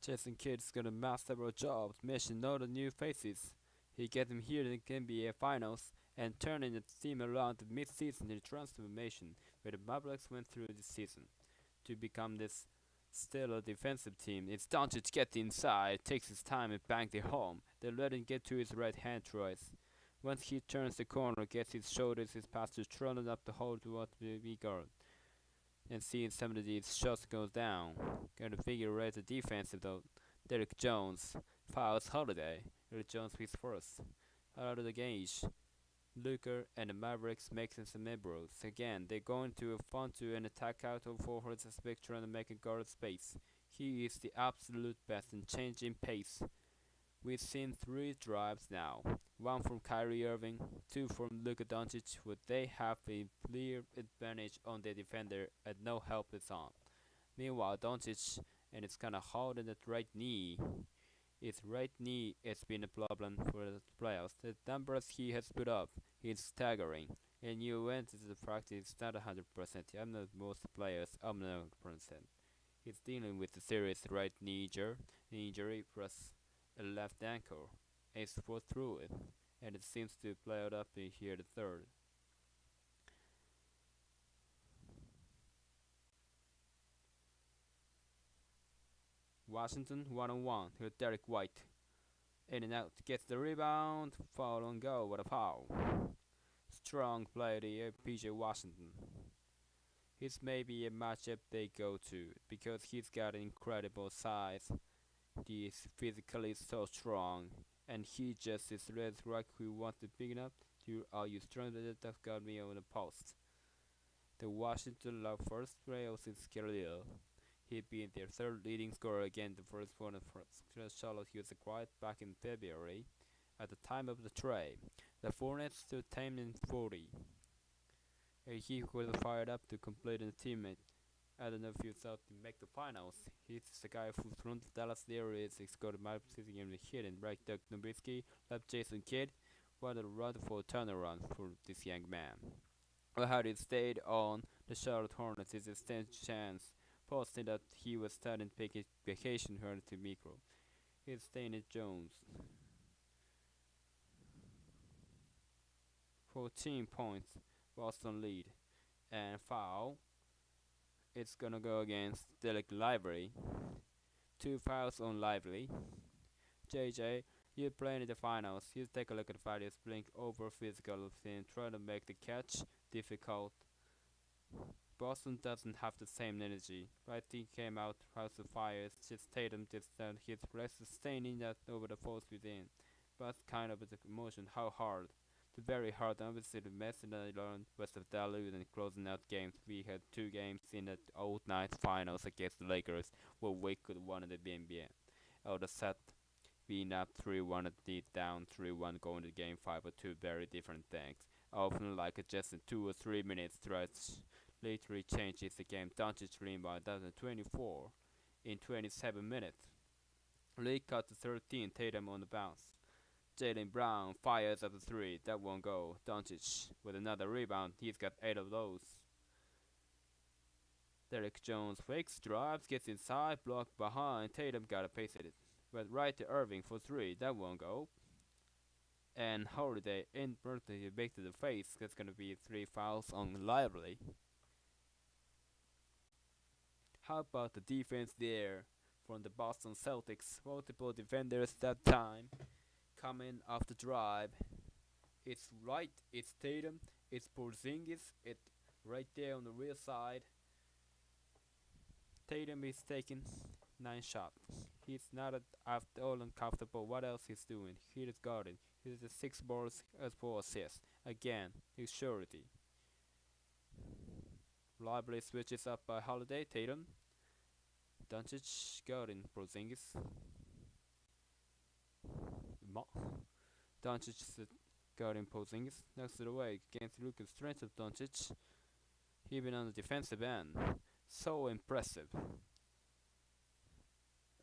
Jason Kidd's gonna master several jobs, mission all the new faces. He gets them here in the NBA Finals and turning the team around the mid-season in transformation where the Mavericks went through this season. To become this stellar defensive team, it's Doncic gets inside, takes his time and bangs it home. They let him get to his right hand twice. Once he turns the corner, gets his shoulders, his pass to trundling up the hole towards the guard. And seeing some of these shots goes down. Gonna figure out the defensive though. Derek Jones fouls Holiday. Derek Jones picks first. Out of the gauge. Luker and the Mavericks making some liberals. Again, they're going to a fun to an attack out of forwards spectrum and making guard space. He is the absolute best in changing pace. We've seen 3 drives now. 1 from Kyrie Irving, 2 from Luka Doncic, where they have a clear advantage on their defender and no help is on. Meanwhile, Doncic, and it's kinda hard in that right knee. His right knee has been a problem for the playoffs. The numbers he has put up is staggering. And you went into the practice not 100%. I'm not most players, I'm not 100%. He's dealing with a serious right knee injury plus a left ankle. He's fought through it, and it seems to play out up in here the third. Washington 1-on-1 with Derek White. In and out, gets the rebound, foul on goal, what a foul. Strong play the PJ Washington. His maybe a matchup they go to, because he's got incredible size. He is physically so strong, and he just is red rock who wants to pick it up. Are you strong that got me on the post? The Washington love first rails in Scalia. He'd been their 3rd leading scorer again, the first one of Charlotte. He was acquired back in February at the time of the trade. The Hornets stood 10-40. And he was fired up to complete a teammate. I don't know if you thought to make the finals. He's the guy who's from the Dallas area. He scored my season game hit and right Doug Nowitzki, left Jason Kidd. What a wonderful turnaround for this young man. Well, how he stayed on the Charlotte Hornets is a stench chance, posting that he was starting to take a vacation here to Micro. He's staying at Jones. 14 points, Boston lead, and foul. It's gonna go against Derek Lively. 2 fouls on Lively. JJ, you're playing in the finals. You take a look at the values, blink over physical and trying to make the catch difficult. Boston doesn't have the same energy. Right team came out, House of Fire, just Tatum just his rest sustaining that over the force within. But kind of the emotion, how hard. The very hard, obviously the mess that I learned was of dilute and closing out games. We had 2 games in the old night finals against the Lakers where we could won the NBA. Out the set being up 3-1 at the down 3-1 going to game 5 are 2 very different things. Often like just a 2 or 3 minute stretch literally changes the game. Doncic rebound 24 in 27 minutes. Lee cut to 13, Tatum on the bounce. Jaylen Brown fires up the 3, that won't go. Doncic with another rebound, he's got 8 of those. Derek Jones fakes, drives, gets inside, blocked behind. Tatum gotta pace it. But right to Irving for 3, that won't go. And Holiday inadvertently back to the face. That's gonna be 3 fouls on Lively. How about the defense there from the Boston Celtics? Multiple defenders that time. Coming off the drive. It's right, it's Tatum, it's Porzingis, it's right there on the rear side. Tatum is taking 9 shots. He's not at all uncomfortable. What else he's doing? He is guarding. He's the 6 balls as 4 assists. Again, his surety. Lively switches up by Holiday, Tatum. Doncic guarding Porzingis. Doncic guarding Porzingis. Next to the way against Lucas strength of Doncic. Even on the defensive end. So impressive.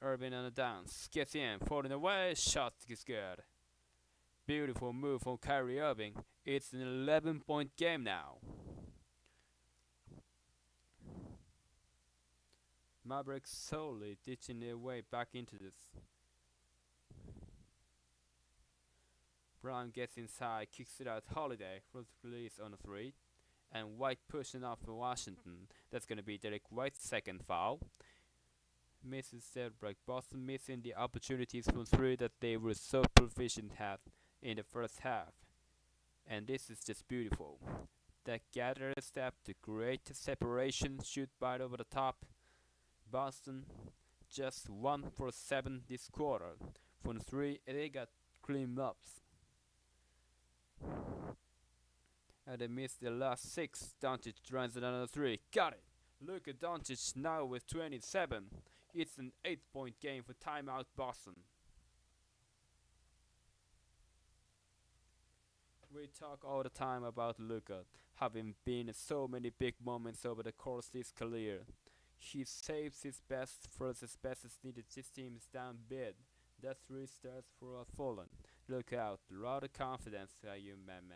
Irving on the dance. Gets in, falling away, shot is good. Beautiful move from Kyrie Irving. It's an 11-point game now. Mavericks slowly ditching their way back into this. Brown gets inside, kicks it out. Holiday for the release on a 3. And White pushing off for Washington. That's gonna be Derek White's second foul. Misses set break. Boston missing the opportunities from 3 that they were so proficient at in the first half. And this is just beautiful. That gather a step to create a separation, shoot right over the top. Boston just 1 for 7 this quarter. From 3 they got clean ups. And they missed the last 6. Doncic runs another 3. Got it! Luka Doncic now with 27. It's an 8-point game for timeout Boston. We talk all the time about Luka having been in so many big moments over the course of his career. He saves his best versus best as needed. This team is down big. That 3 starts for a fallen. Look out, a lot of confidence, you man.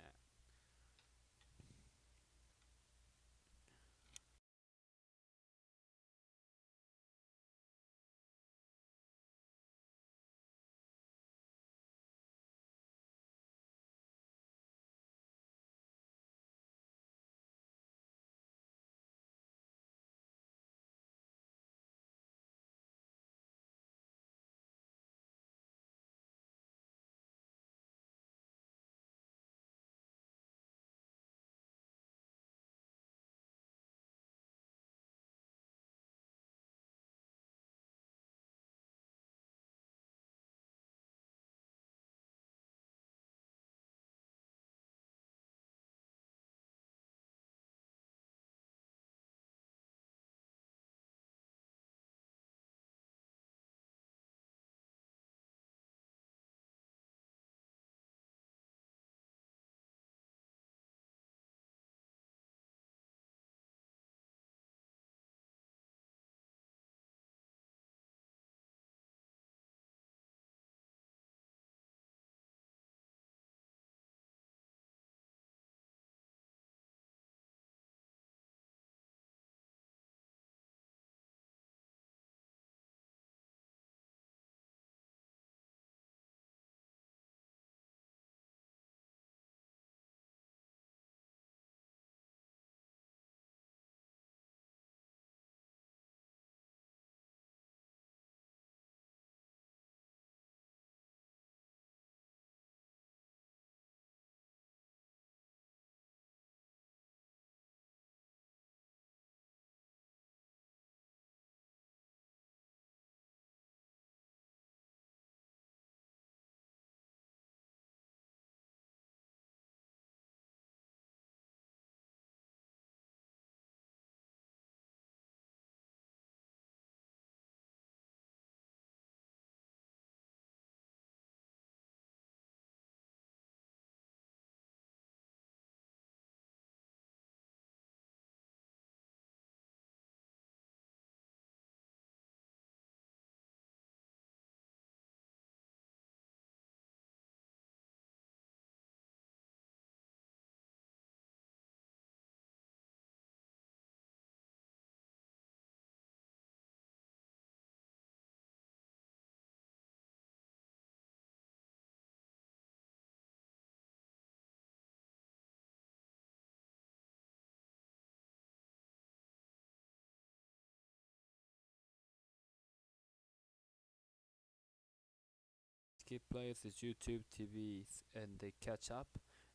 Skip plays the YouTube TVs and they catch up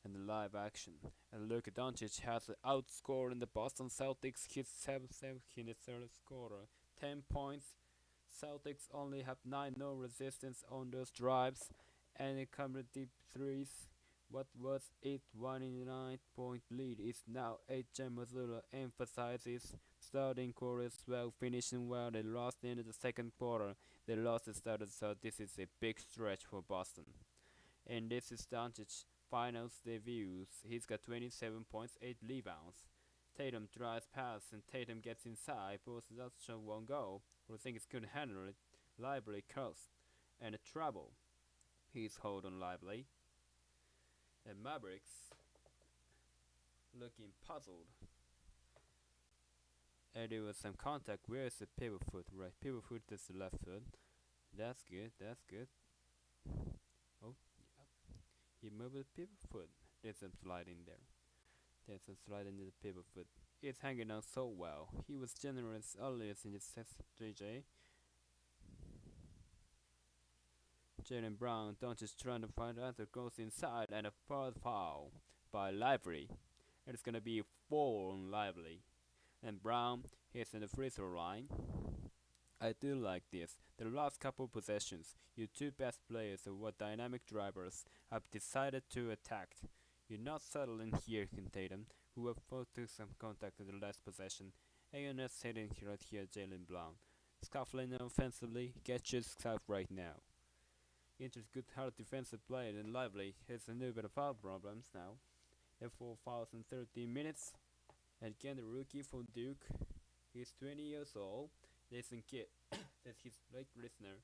and the live action. And Luka Doncic has outscored the Boston Celtics. His 7th in the third quarter. 10 points. Celtics only have 9, no resistance on those drives. And it comes deep threes. What was it 1.9-point lead is now 8. Missoula emphasizes starting quarter as well, finishing well. They lost in the second quarter. They lost the started, so this is a big stretch for Boston. And this is Doncic finals debuts. He's got 27 points, 8 rebounds. Tatum drives past and Tatum gets inside. Both Dutch won't go. Who think it's couldn't handle it. Lively curls and a trouble. He's hold on Lively. And Mavericks looking puzzled. And there was some contact. Where is the pivot foot? Right, pivot foot is the left foot. That's good, that's good. Oh, yeah. He moved the pivot foot. There's some sliding there. There's some sliding in the pivot foot. It's hanging out so well. He was generous earlier in his JJ. Jalen Brown don't just trying to find out that goes inside and a third foul by Lively. It's gonna be 4 on Lively. And Brown hits in the free throw line. I do like this. The last couple possessions, your two best players are what dynamic drivers have decided to attack. You're not settling here, Tatum, who have focused some contact in the last possession, and you're not sitting right here, Jalen Brown. Scuffling offensively, get your stuff right now. Incher's good hard defensive play and Lively has a little bit of foul problems now. Have 4 fouls in 13 minutes. And again, the rookie from Duke. He's 20 years old. Listen, kid. That's his like listener.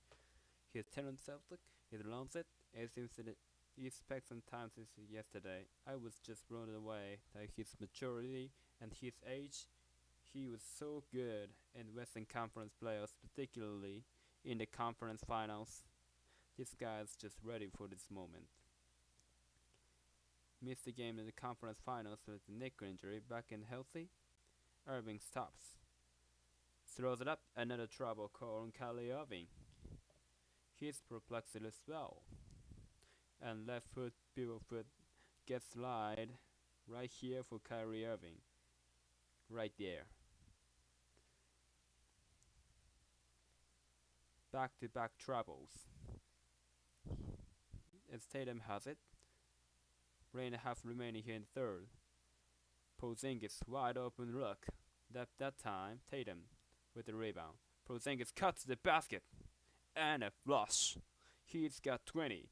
He's talent Celtic. He learns it. It seems that he spent some time since yesterday. I was just blown away by his maturity and his age. He was so good in Western Conference playoffs, particularly in the conference finals. This guy's just ready for this moment. Missed the game in the conference finals with a neck injury, back and healthy. Irving stops. Throws it up, another trouble call on Kyrie Irving. He's perplexed as well. And left foot, pivot foot gets slide right here for Kyrie Irving. Right there. Back-to-back troubles. As Tatum has it. 3.5 remaining here in third. Porzingis wide open look. That time Tatum with the rebound. Porzingis cuts the basket and a flush. He's got 20.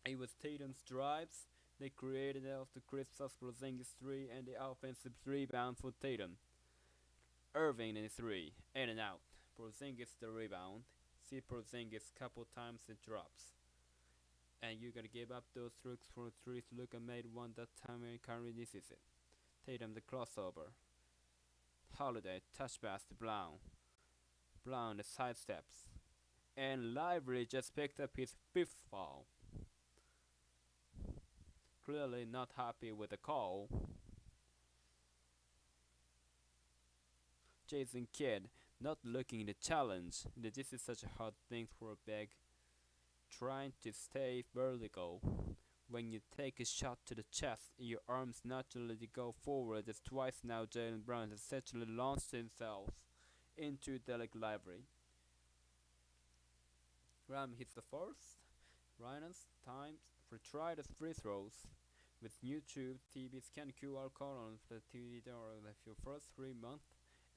It was Tatum's drives. They created after Kristaps Porzingis 3 and the offensive rebound for Tatum. Irving in 3 in and out. Porzingis the rebound. See Porzingis couple times it drops. And you gotta give up those tricks for 3 to look and made one that time and Kyrie misses it. Tatum the crossover. Holiday touch pass to Brown. Brown the sidesteps. And Lively just picked up his 5th foul. Clearly not happy with the call. Jason Kidd not looking the challenge. This is such a hard thing for a big. Trying to stay vertical. When you take a shot to the chest, your arms naturally go forward. As twice now Jalen Brown has essentially launched himself into Delic Library. Ram hits the first. Ryan's times for try the free throws. With YouTube TV scan QR code on the TV door of your first 3 months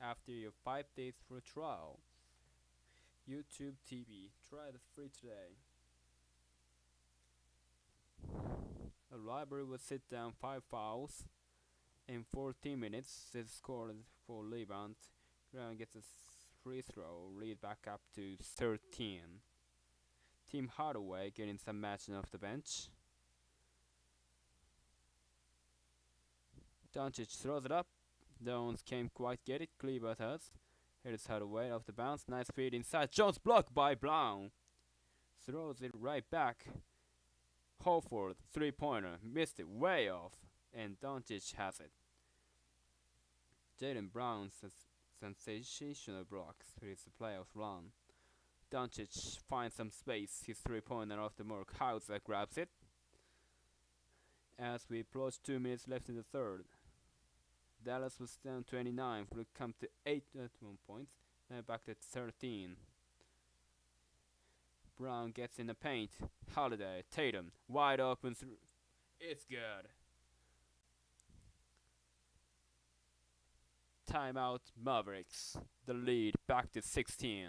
after your 5 days for trial. YouTube TV, try the free today. The library will sit down 5 fouls in 14 minutes. They scored 4 rebounds. Brown gets a free throw, lead back up to 13. Tim Hardaway getting some matching off the bench. Doncic throws it up. Jones can't quite get it. Cleaver does. Here's Hardaway off the bounce. Nice feed inside. Jones blocked by Brown. Throws it right back. Holford, 3-pointer, missed it way off, and Doncic has it. Jaylen Brown's sensational blocks for his playoff run. Doncic finds some space, his 3-pointer off the mark. Hauser grabs it. As we approach 2 minutes left in the third. Dallas was down 29, will come to 8 at 1 point, then back to 13. Brown gets in the paint. Holiday, Tatum, wide open. It's good. Timeout, Mavericks. The lead back to 16.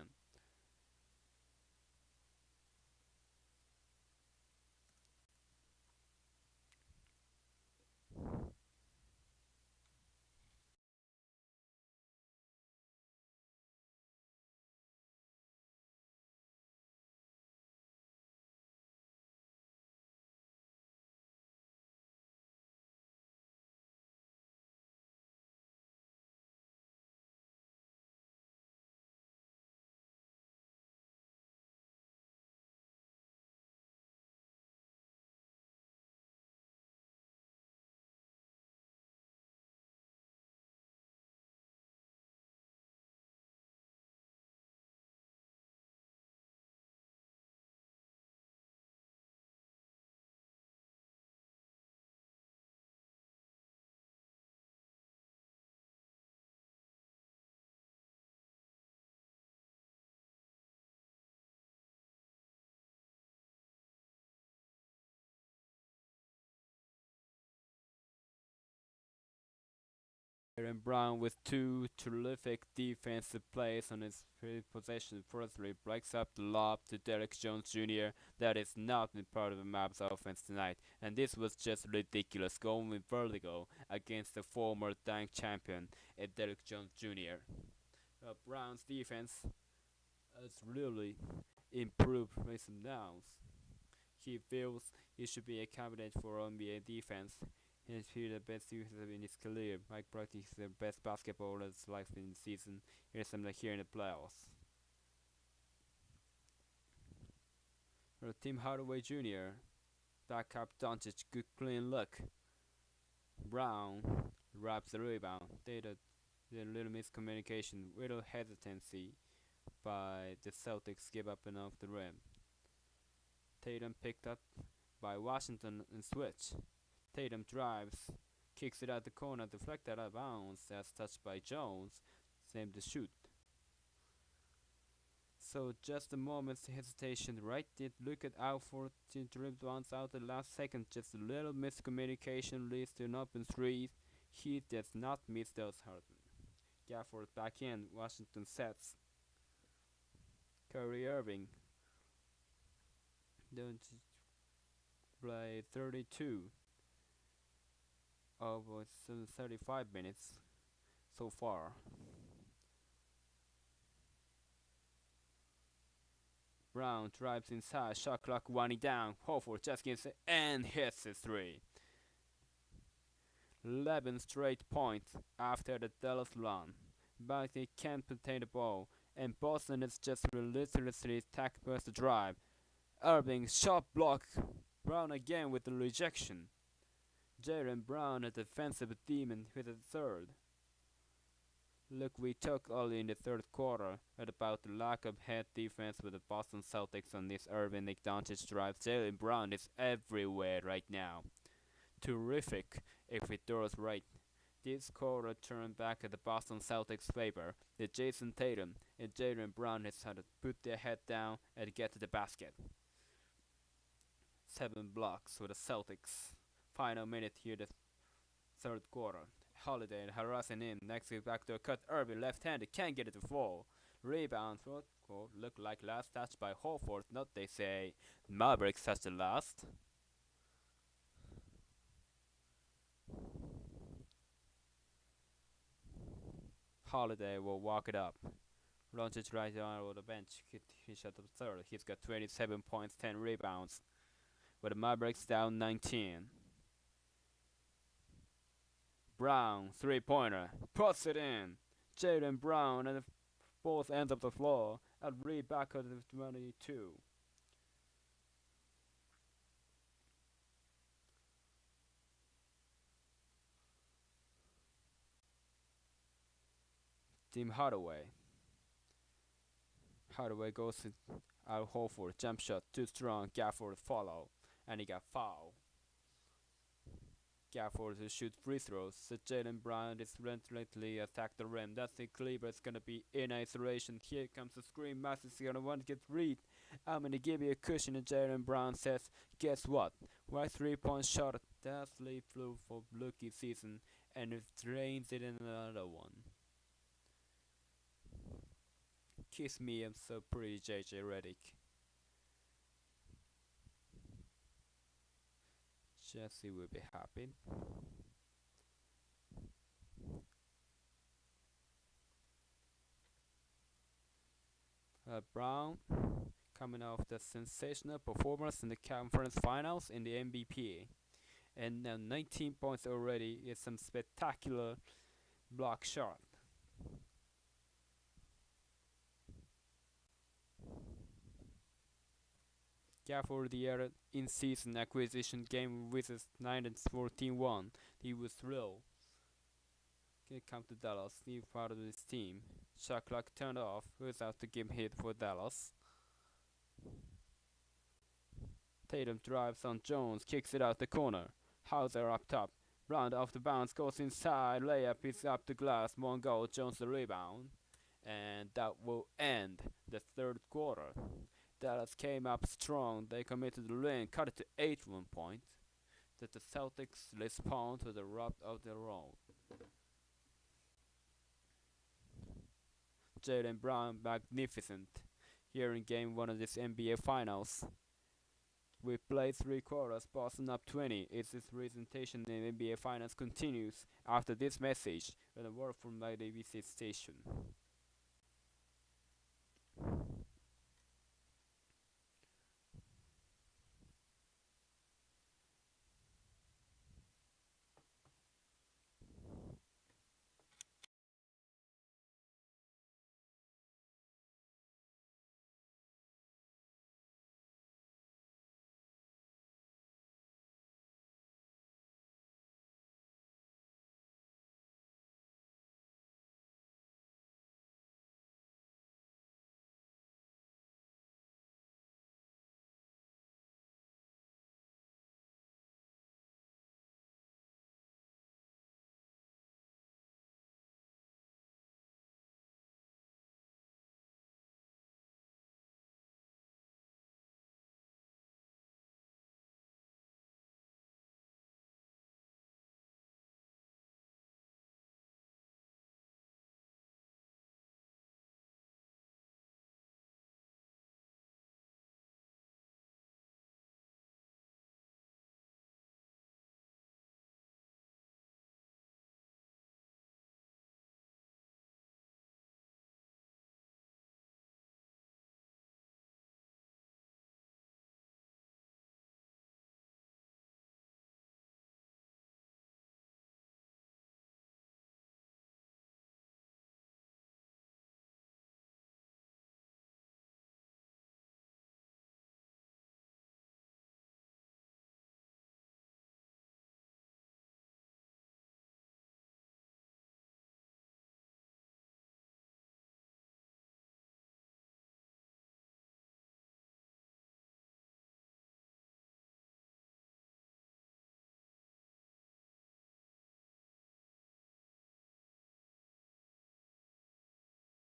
Aaron Brown with two terrific defensive plays on his possession. Firstly, breaks up the lob to Derek Jones Jr. That is not been part of the Mavs offense tonight, and this was just ridiculous, going with vertical against the former dunk champion, Derek Jones Jr. Brown's defense has really improved recent downs. He feels he should be a candidate for NBA defense. He's the best defensive in his career. Mike Brody is the best basketballer that's life in the season. Here's something here in the playoffs. Tim Hardaway Jr. Back up Doncic. Good clean look. Brown grabs the rebound. They had a little miscommunication, little hesitancy by the Celtics give up and off the rim. Tatum picked up by Washington and switch. Tatum drives, kicks it out the corner, deflected out of bounds. That's touched by Jones. Same to shoot. So just a moment's hesitation, right? Did look at Alford to dribble once out the last second. Just a little miscommunication leads to an open three. He does not miss those hard. Gafford back in. Washington sets. Kyrie Irving. Don't play 32 over 35 minutes so far. Brown drives inside, shot clock winding down. Horford just gets it and hits the three. 11 straight points after the Dallas run, but they can't contain the ball, and Boston is just relentlessly attack versus the drive. Irving shot block. Brown again with the rejection. Jaylen Brown, a defensive demon, with the third. Look, we talked early in the third quarter about the lack of head defense with the Boston Celtics on this Irving Nick Doncic drive. Jaylen Brown is everywhere right now. Terrific if it does right. This quarter turned back at the Boston Celtics' favor. The Jason Tatum and Jaylen Brown has had to put their head down and get to the basket. 7 blocks for the Celtics. Final minute here, the third quarter. Holiday harassing in. Next back to a cut. Irving left-handed can't get it to fall. Rebound for look like last touch by Horford. Not they say. Mavericks touch the last. Holiday will walk it up. Doncic right on the bench. He shot the third. He's got 27 points, 10 rebounds. But the Mavericks down 19. Brown, three-pointer, puts it in. Jaylen Brown at both ends of the floor. And Reed back at the 22. Tim Hardaway. Hardaway goes to Al Horford. Jump shot, too strong. Gafford follow. And he got fouled. Gafford to shoot free throws. So Jaylen Brown is relentlessly attack the rim. That's the Cleaver's gonna be in isolation. Here comes the screen. Master's gonna want to get Reed. I'm gonna give you a cushion. And Jaylen Brown says, guess what? My 3-point shot that sleep flew for rookie season, and it drains it in another one. Kiss me, I'm so pretty, JJ Redick. Jesse will be happy. Brown coming off the sensational performance in the conference finals in the MVP. And now 19 points already is some spectacular block shot. Gafford the other in-season acquisition game with his 9-14-1. He was thrilled. Can come to Dallas, new part of his team. Shot clock turned off without the game hit for Dallas. Tatum drives on Jones, kicks it out the corner. Hauser up top. Brown off the bounce, goes inside. Layup is up the glass. One goal, Jones the rebound. And that will end the third quarter. Dallas came up strong. They committed the lane, cut it to 8 1 point. That the Celtics respond to the route of their own. Jaylen Brown magnificent here in game 1 of this NBA Finals. We played 3 quarters, Boston up 20. Its presentation in NBA Finals continues after this message and a word from my ABC station.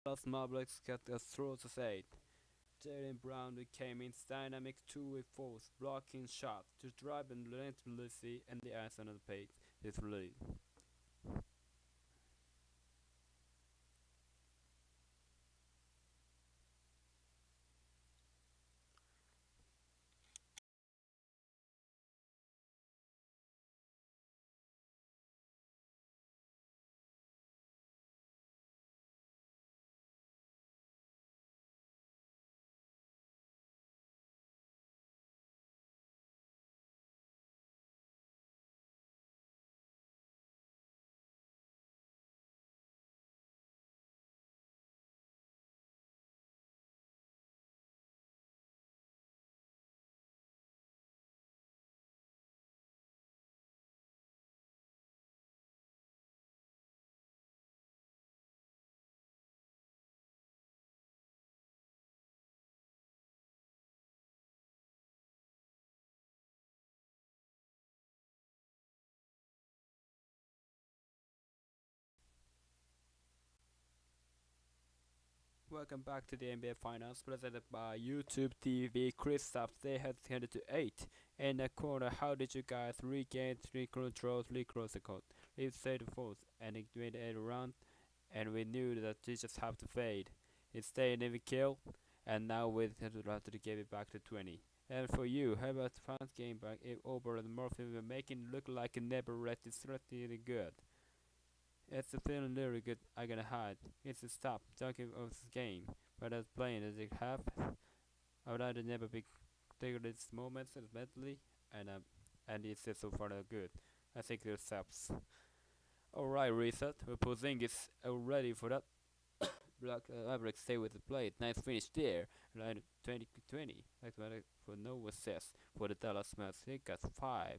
Dallas Mavericks got a throw to say. Jaylen Brown became its dynamic two-way force, blocking shots to drive and relentlessly and the eyes on the page. It's really. Welcome back to the NBA Finals, presented by YouTube TV. Kristaps, they had headed to 8. In the corner, how did you guys regain 3 control, 3 cross the court? Leave stayed fourth, and it made 8 round, and we knew that you just have to fade. It stayed in the kill, and now we have to give it back to 20. And for you, how about the fans game back over and Murphy making it look like a never read it's really good. It's a feeling really good. I gonna hide. It's a stop talking of this game, but as playing as it have, I would rather never be take these moments mentally, and it's so far good. I think it stops. Alright, reset. We're Porzingis ready for that. Black Mavericks stay with the play. Nice finish there. Line 20-20. Like for no assist for the Dallas Mavericks. They got 5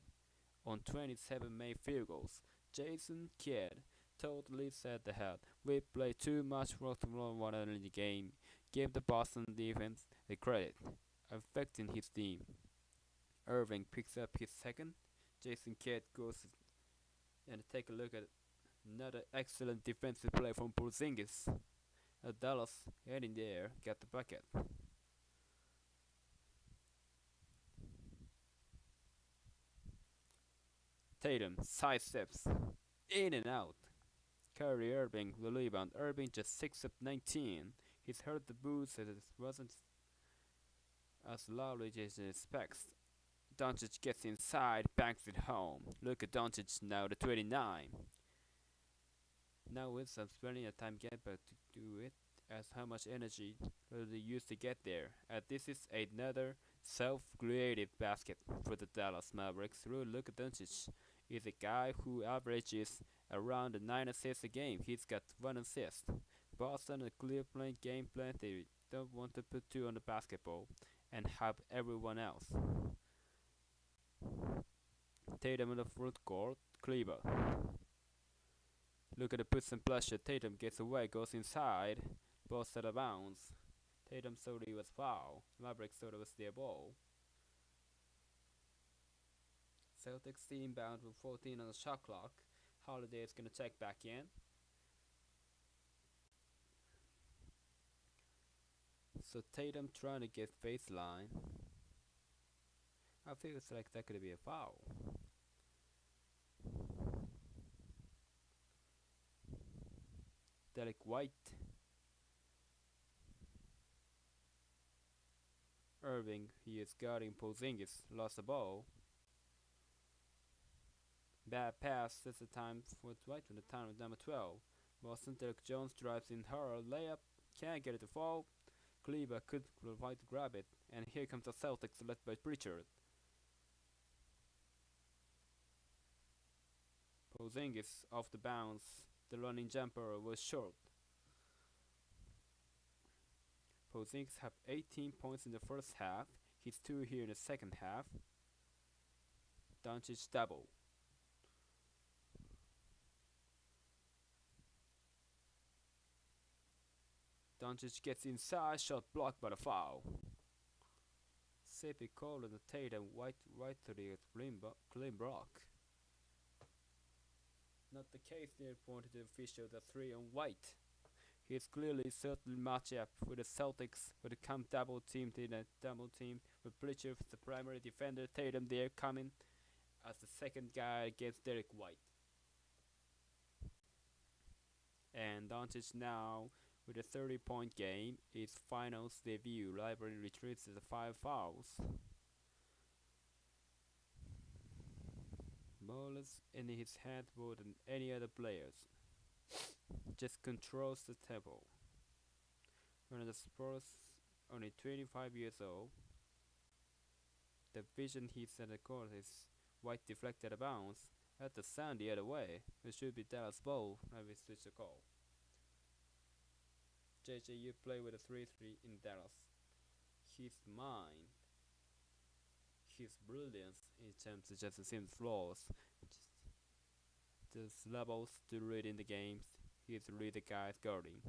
on 27 made field goals. Jason Kidd totally set the head. We played too much rock and roll one in the game. Give the Boston defense the credit, affecting his team. Irving picks up his second. Jason Kidd goes and take a look at another excellent defensive play from Porzingis. Dallas heading there, got the bucket. Tatum sidesteps in and out. Kyrie Irving, the rebound. Irving just 6 of 19. He's heard the boost as it wasn't as loudly as he expects. Doncic gets inside, banks it home. Look at Doncic now, the 29. Now with some plenty of time get back to do it, as how much energy they used to get there. And this is another self-created basket for the Dallas Mavericks. Really look at Doncic. He's a guy who averages around 9 assists a game. He's got 1 assist. Boston a clear playing game plan. They don't want to put 2 on the basketball and have everyone else. Tatum in the front court, Kleber. Look at the puts and pressure. Tatum gets away, goes inside, ball out of bounds. Tatum thought he was foul. Mavericks thought it was their ball. Celtics inbound with 14 on the shot clock. Holiday is gonna check back in. So Tatum trying to get baseline. I feel it's like that could be a foul. Derek White. Irving, he is guarding Porzingis, lost the ball. Bad pass, that's the time for White from the time of number 12. Boston, Derek Jones drives in her layup, can't get it to fall. Kleber could provide to grab it, and here comes the Celtics led by Pritchard. Porzingis off the bounce, the running jumper was short. Porzingis have 18 points in the first half, he's 2 here in the second half. Doncic double. Doncic gets inside, shot blocked by the foul. Safety call on the Tatum, White right to the clean block. Not the case there, pointed the official, the 3 on White. He's clearly certainly matchup with the Celtics, with the come double team with Pritchard the primary defender, Tatum there coming as the second guy against Derek White. And Doncic now with a 30-point game, his finals debut. Library retreats to the 5 fouls. Ball is in his hand more than any other players. Just controls the tempo. One of the Spurs, only 25 years old. The vision he set the court is White deflected a bounce. At the sound the other way. It should be Dallas ball. Now we switch the call. JJ, you play with a 3-3 in Dallas. His mind, his brilliance in terms of just the flaws, just levels to read in the games. He's really the guy guarding.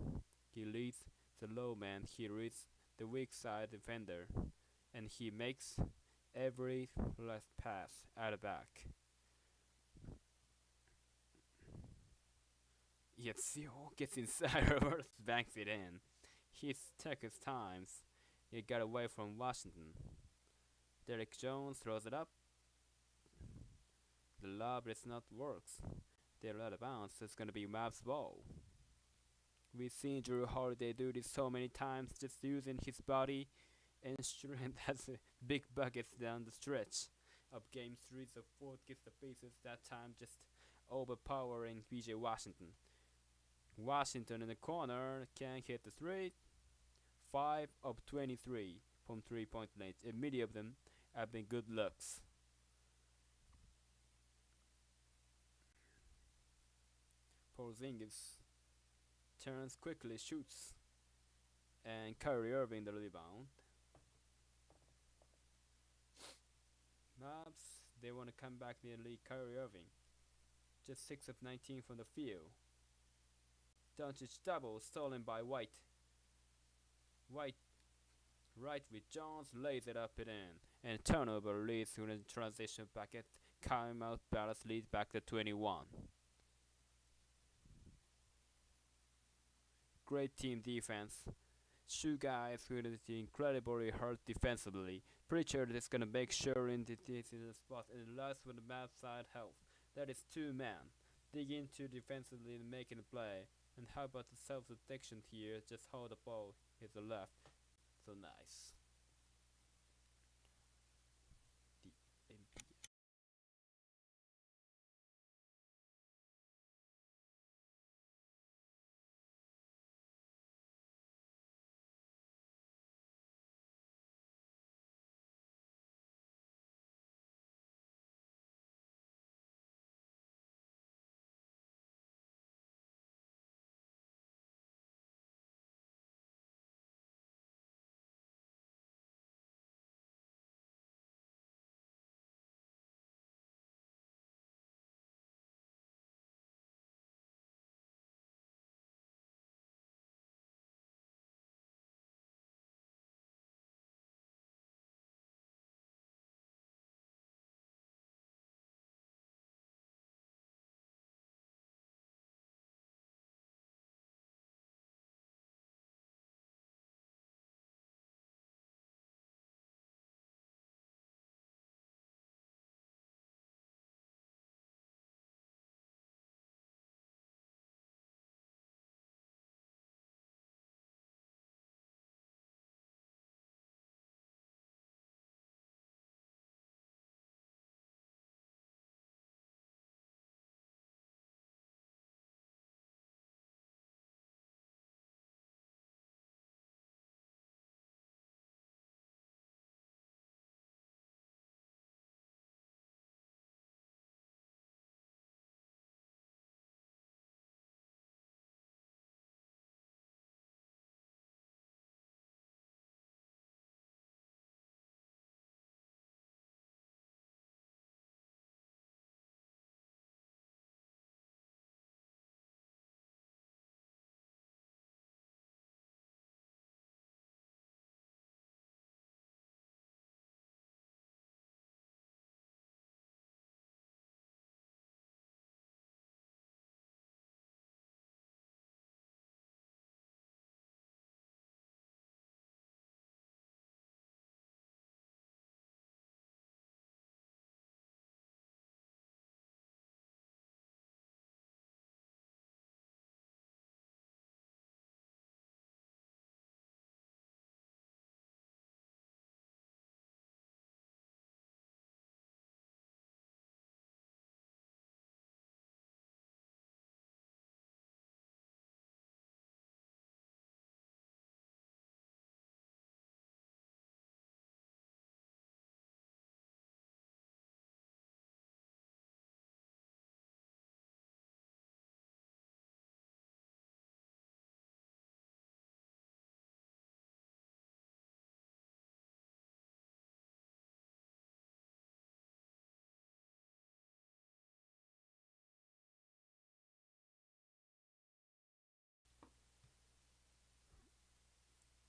He leads the low man, he reads the weak side defender, and he makes every last pass out of back. Yet Seal gets inside, reverse banks it in. He took his times. He got away from Washington. Derek Jones throws it up. The lob is not works. They're out of bounds. It's gonna be Mavs ball. We've seen Drew Holiday do this so many times, just using his body and strength as big buckets down the stretch of game 3. So Ford gets the pieces that time, just overpowering PJ Washington. Washington in the corner can't hit the 3. 5 of 23 from 3-point range, and many of them have been good looks. Porzingis turns quickly, shoots, and Kyrie Irving the rebound. Mavs, they want to come back in the league. Kyrie Irving, just 6 of 19 from the field. Doncic double, stolen by White. White, right with Jones, lays it up and in. And turnover leads to the transition packet. Timeout, Dallas leads back to 21. Great team defense. 2 guys who are incredibly hurt defensively. Pritchard is going to make sure in the spot. And the last with the Mavs side health. That is 2 men. dig into defensively and making a play. And how about the self-detection here? Just hold the ball, hit the left. So nice. The MP.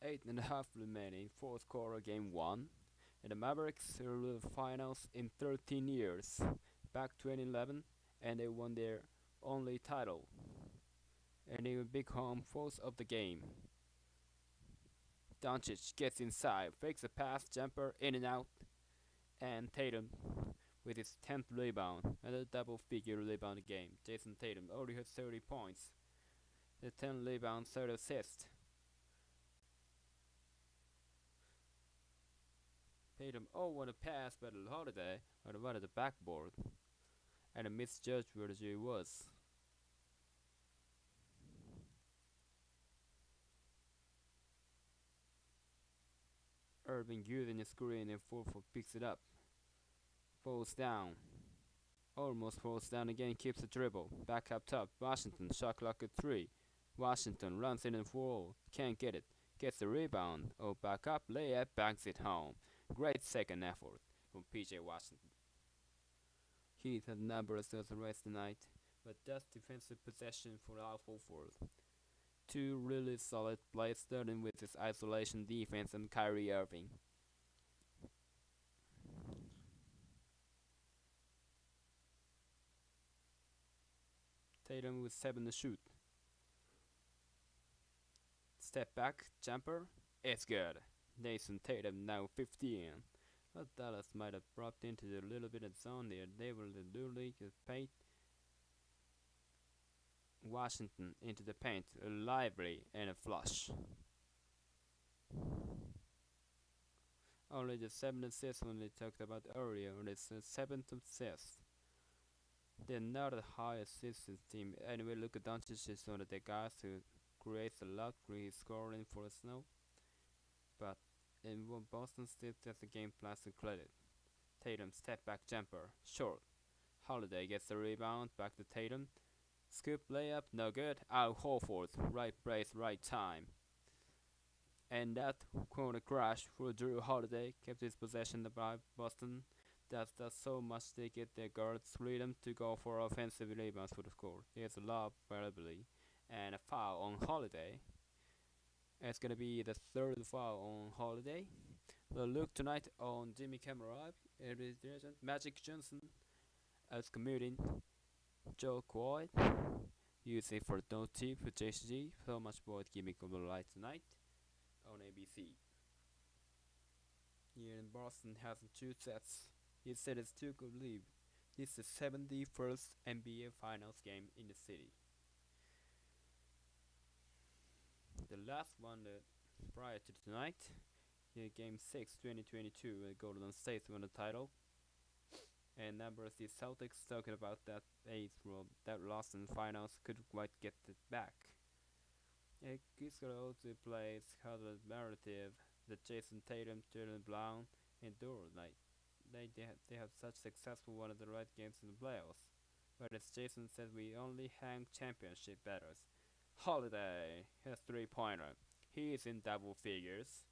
Eight and a half remaining, fourth quarter, game 1. And the Mavericks are the finals in 13 years, back 2011, and they won their only title. And they were big home force of the game. Doncic gets inside, fakes a pass, jumper, in and out, and Tatum with his 10th rebound, another double-figure rebound game. Jason Tatum already has 30 points, the 10 rebounds, 3rd assist. Tatum, what a pass by the Holiday, or what the backboard, and a misjudged where the J was. Irving using a screen and Fulford picks it up. Falls down. Almost falls down again, keeps the dribble. Back up top, Washington, shot clock at 3. Washington runs in and for can't get it. Gets the rebound. Back up, layup, banks it home. Great second effort from PJ Washington. He had numbers as the rest tonight, but just defensive possession for Al Fulford. 2 really solid plays, starting with his isolation defense and Kyrie Irving. Tatum with 7 to shoot. Step back, jumper, it's good. Jason Tatum now 15. But Dallas might have dropped into a little bit of zone there. They were literally just paid Washington into the paint, lively and a flush. Only the 7th assist one we talked about earlier is the 7th assist. They're not a high assistance team, and we look at Doncic is one of the guys who creates a lot when he's scoring for the Snow. But in what Boston still has the game plan to credit. Tatum step back jumper, short. Holiday gets the rebound, back to Tatum. Scoop layup, no good. Al Horford, right place, right time. And that corner crash for Drew Holiday kept his possession by Boston. That does so much they get their guards freedom to go for offensive rebounds for the score. There's a lob variably and a foul on Holiday. It's gonna be the 3rd foul on Holiday. We'll look tonight on Jimmy Cameron, Magic Johnson as commuting Joe Quaid. Using for no tip for JCG. So much board gimmick on the light tonight on ABC. Here in Boston has 2 sets. His set is 2 good lead. This is the 71st NBA Finals game in the city. The last one prior to tonight, Game 6, 2022, Golden State won the title. And numbers the Celtics talking about that that lost in the finals could quite get it back. It's gonna also play the narrative that Jason Tatum, Jaylen Brown, and Dort they have such successful one of the right games in the playoffs. But as Jason said, we only hang championship batters. Holiday has 3-pointer. He is in double figures.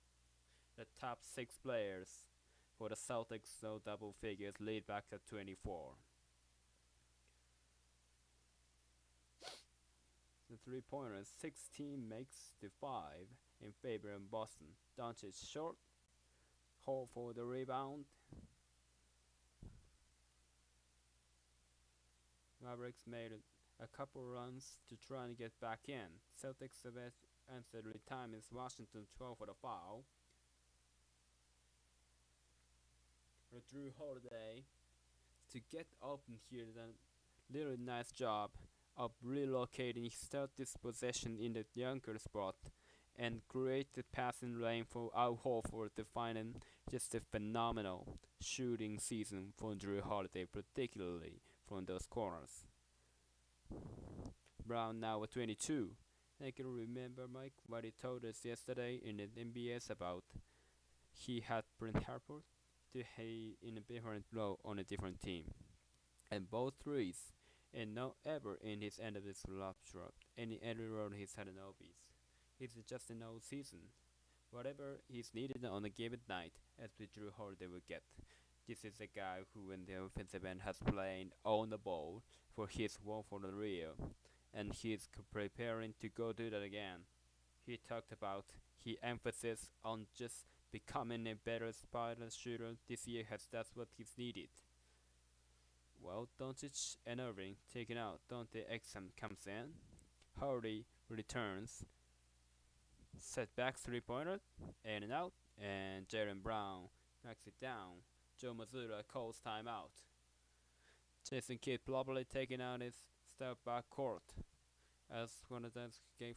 The top 6 players for the Celtics, so double figures, lead back at 24. The 3-pointer, 16 makes the 5 in favor of Boston. Doncic short, Hall for the rebound. Mavericks made a couple runs to try and get back in. Celtics have answered retirements. Washington 12 for the foul. For Drew Holiday to get open here, then really nice job of relocating his this possession in the younger spot and create the passing lane for Al Horford to find him. Just a phenomenal shooting season for Drew Holiday, particularly from those corners. Brown now at 22. I can remember, Mike, what he told us yesterday in the NBS about he had Brent Harper to in a different role on a different team. And both threes, and not ever in his end of his rupture, any role he's had in OBs. It's just an old season. Whatever he's needed on a given night, as the Drew Holiday will get. This is a guy who in the offensive end has played on the ball for his one for the real, and he's preparing to go do that again. He talked about his emphasis on just becoming a better spider shooter this year that's what he's needed. Well, Doncic and Irving taken out. Dante Exum comes in. Hardy returns. Setback 3-pointer, in and out, and Jaylen Brown knocks it down. Joe Mazzulla calls timeout. Jason Kidd probably taking out his step back court as one of them gave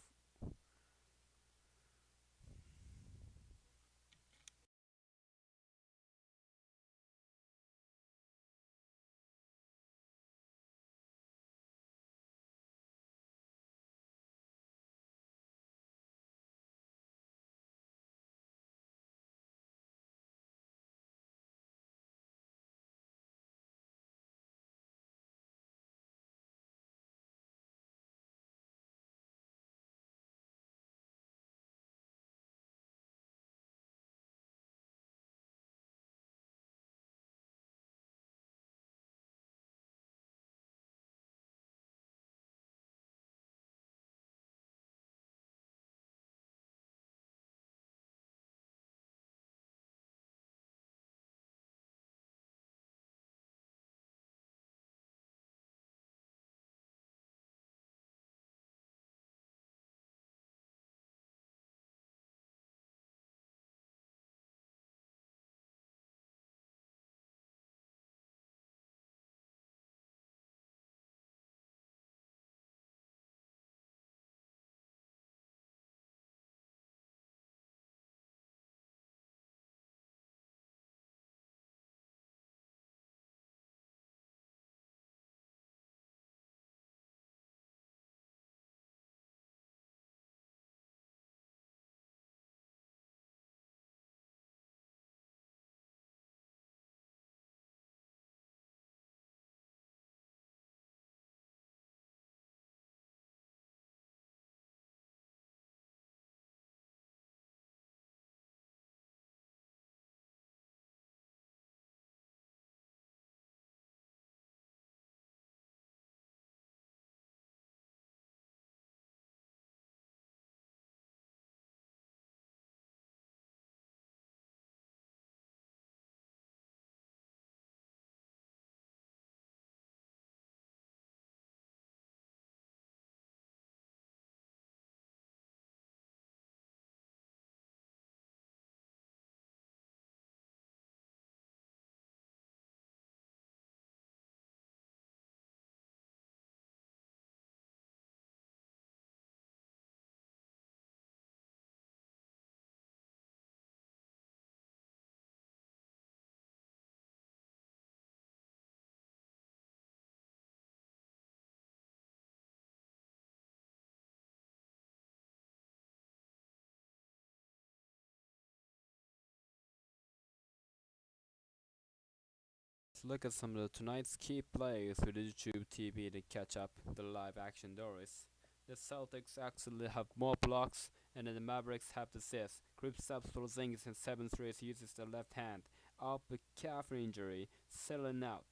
Let's look at some of tonight's key plays with YouTube TV to catch up the live action Doris. The Celtics actually have more blocks, and then the Mavericks have the assists. Kristaps Porzingis in 7 threes uses the left hand. Up with calf injury, selling out.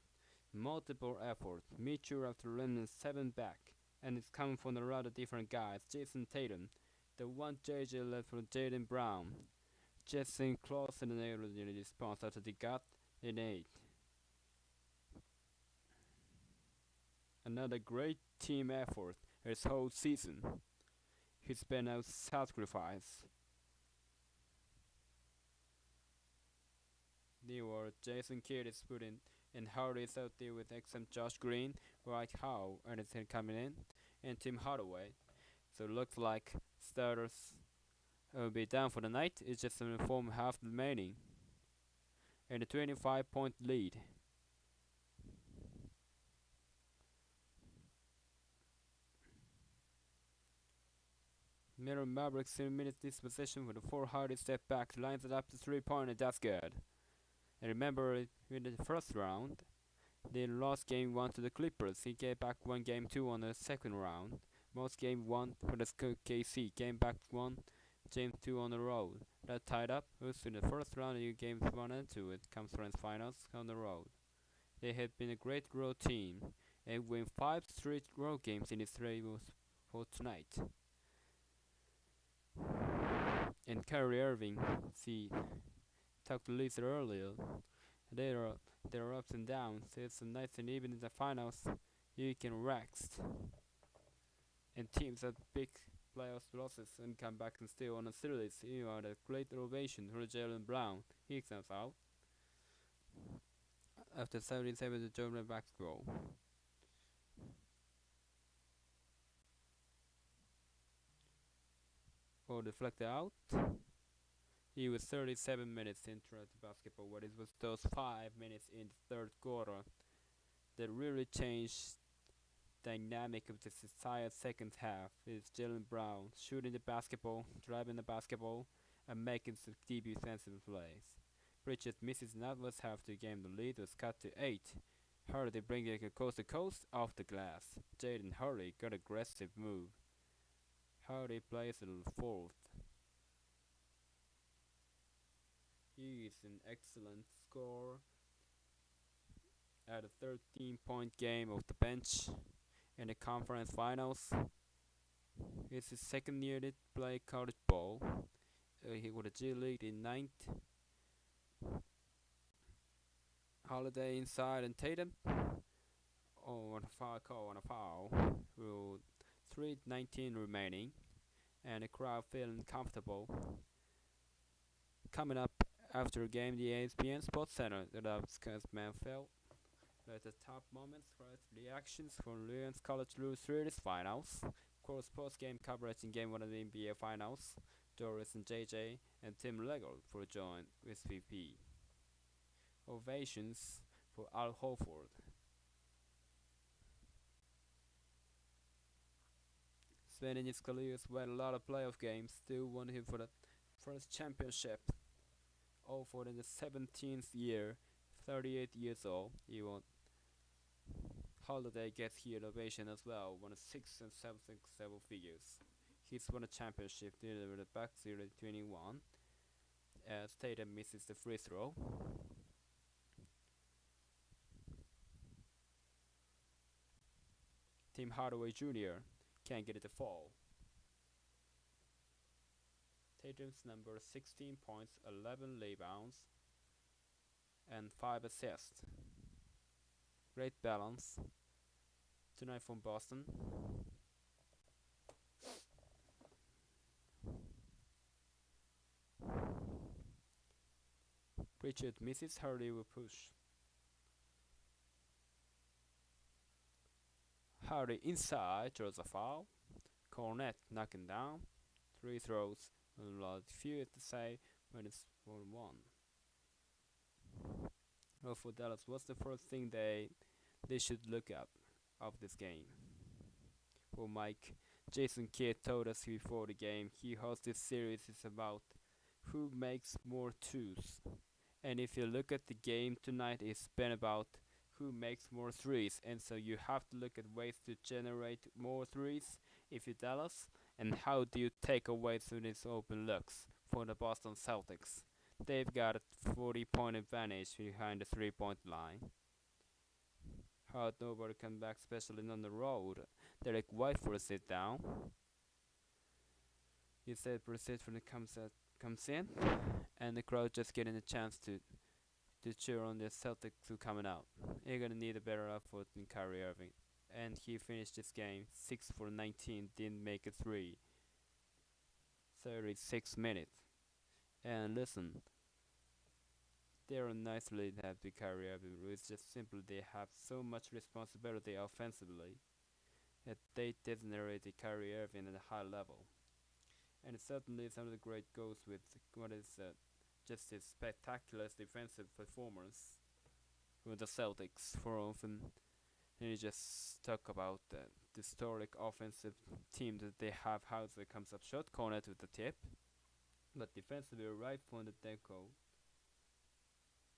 Multiple efforts. Mature after running 7 back, and it's coming from a rather different guys. Jason Tatum, the one JJ left for Jaylen Brown. Jason close in the response after they got an 8. Another great team effort this whole season. He's been a sacrifice. Newer Jason Kidd is putting in Hardy's out there with XM Josh Green, Dwight Howe, Anderson coming in, and Tim Hardaway. So it looks like starters will be down for the night. It's just an informed half remaining. And a 25-point lead. Mirror Mavericks in minutes this position with a 4 Hardy step back, lines it up to 3-point, and that's good. And remember, in the first round, they lost game 1 to the Clippers. He came back 1 game 2 on the second round. Most game 1 for the KC, came back 1, game 2 on the road. That tied up. Also in the first round, you games 1 and 2 at conference finals on the road. They have been a great road team and win 5 straight road games in this race for tonight. And Kyrie Irving, talked to Lisa earlier. There are ups and downs. It's a nice and even in the finals. You can rest. And teams that big playoffs losses and come back and still on a series. You are a great ovation for Jaylen Brown. He comes out after 77 to German basketball. Or deflected out. He was 37 minutes into the basketball, but it was those 5 minutes in the third quarter that really changed dynamic of this entire second half. Is Jaylen Brown shooting the basketball, driving the basketball, and making some deep defensive plays. Bridges misses not was half the game. The lead was cut to 8. Hardy bringing it coast to coast off the glass. Jaden Hardy got aggressive move. Hardy plays a fourth. He is an excellent scorer at a 13-point game of the bench in the conference finals. It's his second year to play college ball. He was a G League in 9th. Holiday inside and Tatum. On a foul. With 3:19 remaining, and the crowd feeling comfortable. Coming up after the game, the ESPN Sports Center, the Scott Manfield. At the top moments for reactions from Leon's College World Series finals. Of course, post-game coverage in Game 1 of the NBA Finals. Doris and JJ and Tim Legel for joint with VP. Ovations for Al Horford. Spending his career as well, a lot of playoff games. Still won him for the first championship. Horford in the 17th year, 38 years old. He won. Holiday gets here ovation as well. Won a 6 and 7 figures. He's won a championship with the back 0-21. As Tatum misses the free throw. Tim Hardaway Jr. can't get it to fall. Tatum's number 16 points, 11 rebounds, and 5 assists. Great balance tonight from Boston. Pritchard misses, Hardy will push. Hardy inside, throws a foul. Cornette knocking down. 3 throws. A lot few to say when it's 1-1. Well, for Dallas, what's the first thing they should look at of this game? Well, Mike, Jason Kidd told us before the game, he hopes this series is about who makes more twos And if you look at the game tonight, it's been about who makes more threes, and so you have to look at ways to generate more threes if you're Dallas, and how do you take away these open looks for the Boston Celtics. They've got a 40-point advantage behind the 3-point line. How nobody come back, especially on the road. Derek White for a sit down. He said Persifone comes in, and the crowd just getting a chance to cheer on the Celtics who coming out. You're gonna need a better effort than Kyrie Irving. And he finished this game 6 for 19, didn't make a 3. 36 minutes. And listen, they're nicely have the Kyrie Irving. It's just simply they have so much responsibility offensively that they designate the Kyrie Irving at a high level. And certainly some of the great goals with what is just a spectacular defensive performance with the Celtics for often. And you just talk about the historic offensive team that they have. Hauser comes up short corner to the tip, but defensively right from the deco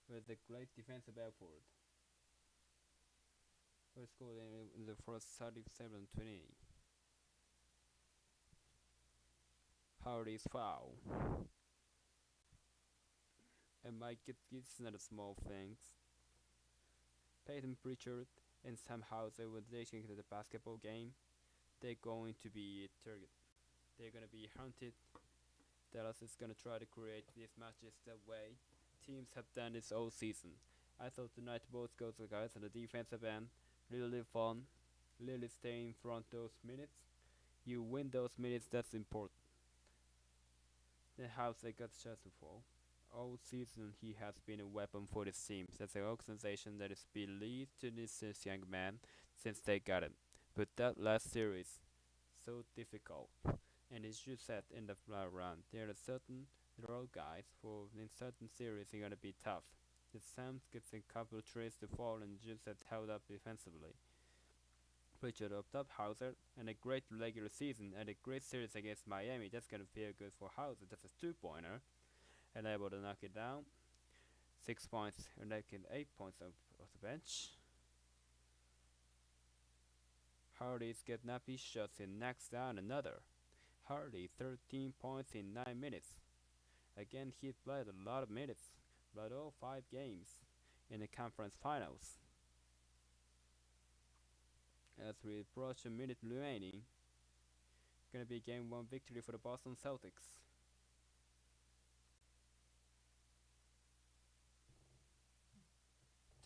with a great defensive effort. First goal in the first 37-20. Hardy's foul. And Mike gets another small things. Peyton Pritchard and Sam Hauser, when they get into the basketball game, they're going to be a target. They're going to be hunted. Dallas is going to try to create these matches that way teams have done this all season. I thought tonight both guys on the defensive end, really fun, really stay in front those minutes. You win those minutes, that's important. The Hauser got shots to fall. All season he has been a weapon for this team. That's an organization that has believed to this young man since they got him. But that last series, so difficult. And as you said in the round, there are certain role guys for in certain series are gonna be tough. The Sam gets a couple of trees to fall and just has held up defensively. Pritchard up top Hauser and a great regular season and a great series against Miami. That's gonna feel good for Hauser. That's a 2-pointer. And able to knock it down. 6 points and making 8 points off the bench. Hardy's get nappy shots and knocks down another. Hardy 13 points in 9 minutes. Again, he played a lot of minutes, but all 5 games in the conference finals. As we approach a minute remaining, gonna be game 1 victory for the Boston Celtics.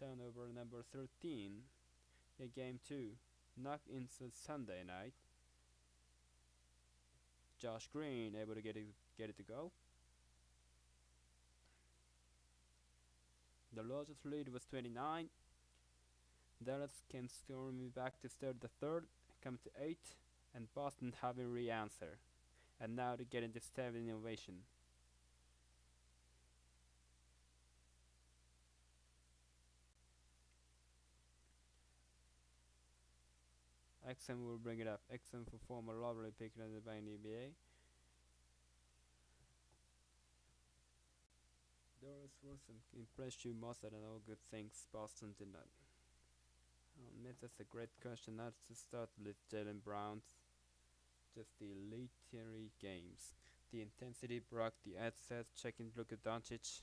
Turnover number 13 in game 2, knocked into Sunday night. Josh Green able to get it to go. The largest lead was 29. Dallas can storm back to start the third, come to 8, and Boston having re-answer. And now to get into standing innovation. XM will bring it up. XM for former lottery pick by the NBA. Doris Wilson impressed you most than all good things Boston did not. That's a great question. Not to start with Jalen Brown's. Just the elitary games. The intensity broke the assets, checking Luka Doncic.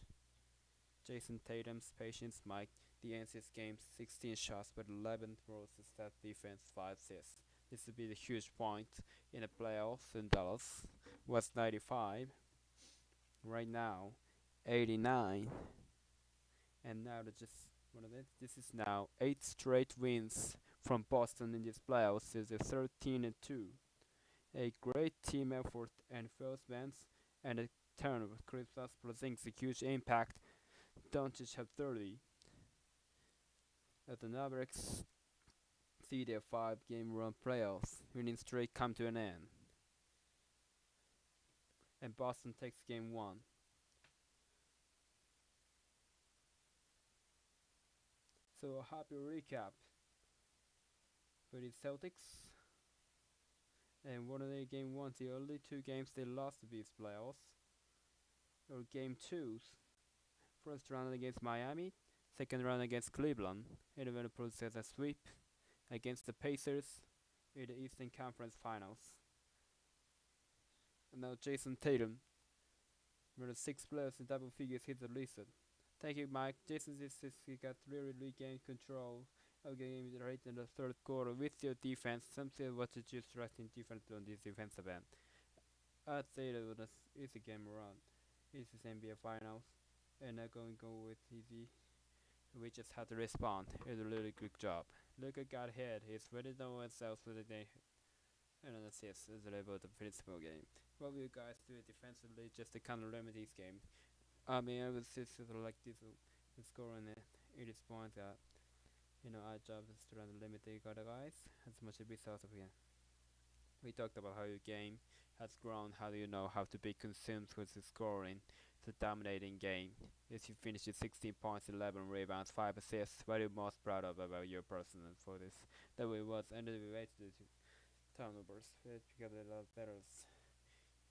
Jason Tatum's patience, Mike. The NC's game 16 shots, but 11 throws to stat defense, 5 assists. This would be the huge point in the playoffs in Dallas. Was 95. Right now, 89. And now this is now 8 straight wins from Boston in this playoffs. Is a 13-2. A great team effort and first wins and a turnover. Kristaps Porzingis a huge impact. Doncic have 30. As the Mavericks see their 5-game run playoffs, winning streak come to an end. And Boston takes game 1. So a happy recap for the Celtics. And one of their game 1, the only 2 games they lost to these playoffs, or game 2s, First round against Miami, second round against Cleveland, and then process a sweep against the Pacers in the Eastern Conference Finals. And now Jason Tatum, one of the 6 players in double figures hit the list. Thank you, Mike. Jason he got really regained control of the game right in the third quarter with your defense. Something what you just in defense on this defensive end. I'd say that it was easy game around. It's the NBA Finals, and I'm going to go with easy. We just had to respond. He did a really good job. Luka got hit. He's ready to know himself for the day. And then assists is about the principal game. What will you guys do defensively just to kind of limit these games? I mean, I would say like this scoring it 80 points. Our job is to try to limit the other guys as much as we possibly can. We talked about how your game has grown. How do you know how to be consumed with the scoring? The dominating game. If you finish with 16 points, 11 rebounds, 5 assists, what are you most proud of about your person for this? That way it was, and then we waited the turnovers. We got a lot better.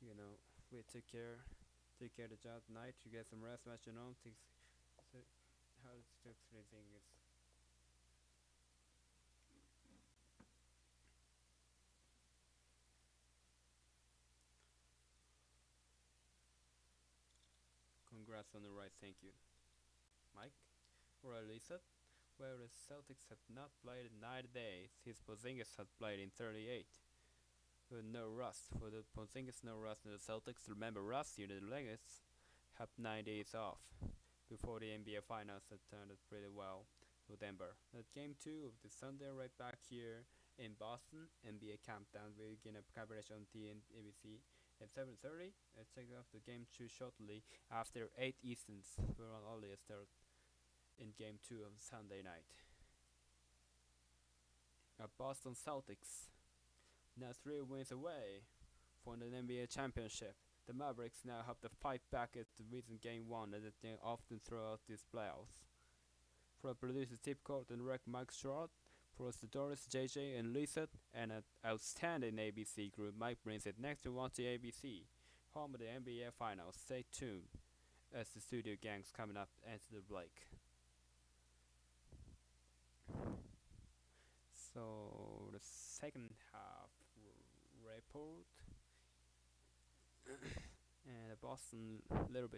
We took care of the job tonight. You get some rest, watch your own things. So how the thing is. Congrats on the right, thank you. Mike? Or Lisa? Well, the Celtics have not played in 9 days. His Porzingis had played in 38. With no rust. For the Porzingis, no rust in the Celtics. Remember, Russ, the Lakers have 9 days off before the NBA Finals had turned out pretty well for Denver. At Game 2 of the Sunday, right back here in Boston, NBA Countdown. We're gonna coverage on ABC at 7:30. Let's check out the Game 2 shortly after 8 Easterns. We're on earlier start in Game 2 of Sunday night. Boston Celtics now 3 wins away from the NBA championship. The Mavericks now have to fight back at the recent Game 1 that they often throw out these playoffs. For producer Tip Court and Rec Mike Stroud, for Doris, JJ, and Lisa, and an outstanding ABC group, Mike brings it next to watch the ABC, home of the NBA Finals. Stay tuned as the studio gang's coming up into the break. So the second half report, and Boston was a little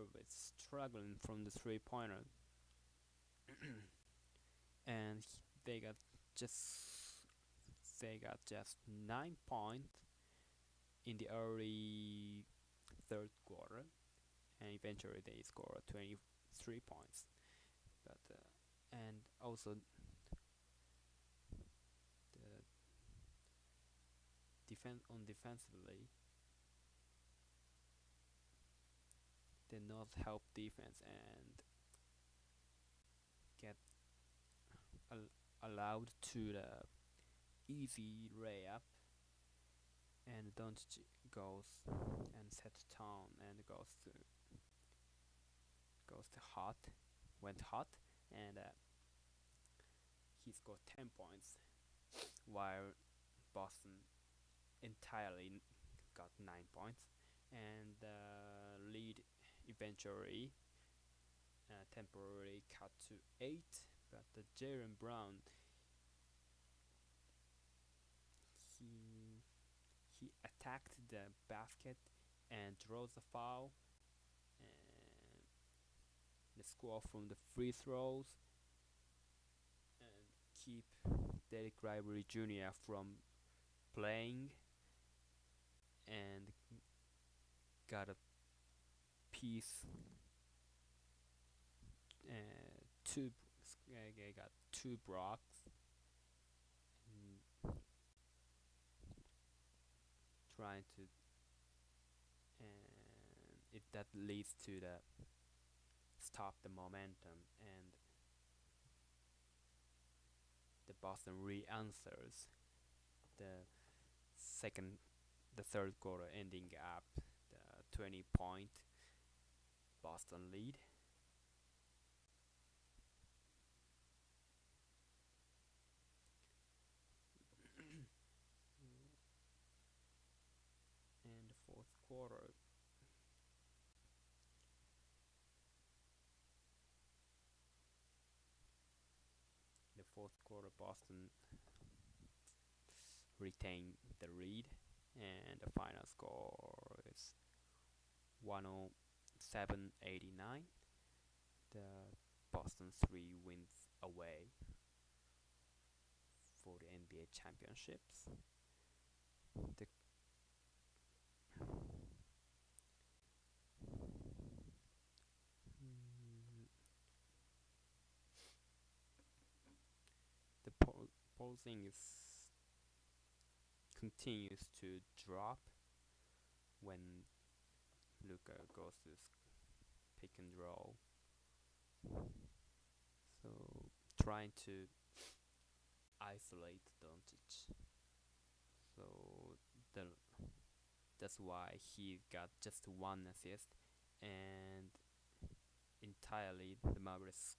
bit struggling from the 3-pointer, and they got just 9 points in the early third quarter, and eventually they scored 23 points. But and also defensively, they not help defense and get allowed to the easy layup, and Doncic goes and sets tone and went hot, and he scored 10 points, while Boston entirely got 9 points, and lead eventually temporarily cut to 8. But the Jaylen Brown, he attacked the basket and draws the foul, and the score from the free throws, and keep Derek Ribery Jr. from playing, and got a piece, got 2 blocks, trying to, and that leads to the stop the momentum, and the Boston re-answers the third quarter, ending up the 20-point Boston lead. And the fourth quarter, fourth quarter, Boston retained the lead, and the final score is 107-89. The Boston 3 wins away for the NBA championships. The polling continues to drop when Luka goes to pick and roll. So trying to isolate Doncic. So that's why he got just one assist, and entirely the Mavericks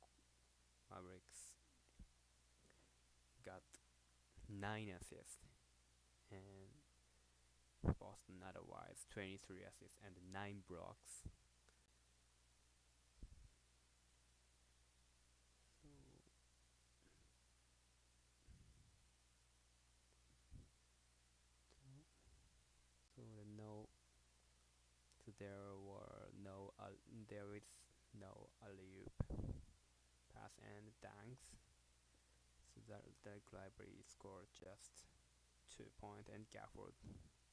got 9 assists, and Boston otherwise 23 assists and 9 blocks. There is no alley-oop pass and dunks. So that Library scored just 2 points, and Gafford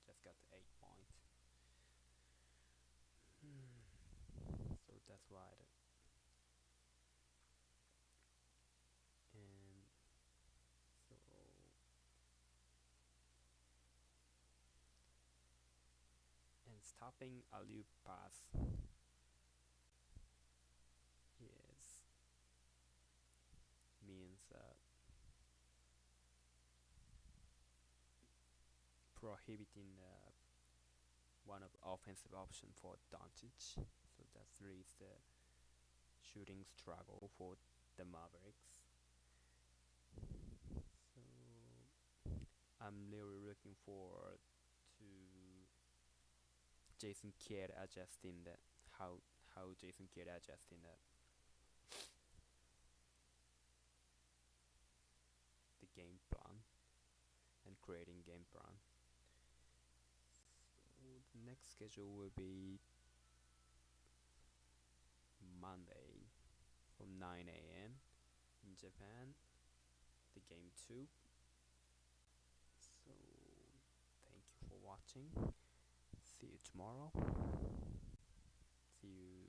just got 8 points. So that's why. And stopping alley-oop pass means prohibiting one of offensive option for Doncic. So that leads the shooting struggle for the Mavericks. So I'm really looking forward to Jason Kidd adjusting that, how Jason Kidd adjusting that the game plan and creating game plan. So the next schedule will be Monday from 9 a.m. in Japan, the game 2. So thank you for watching. See you tomorrow. See you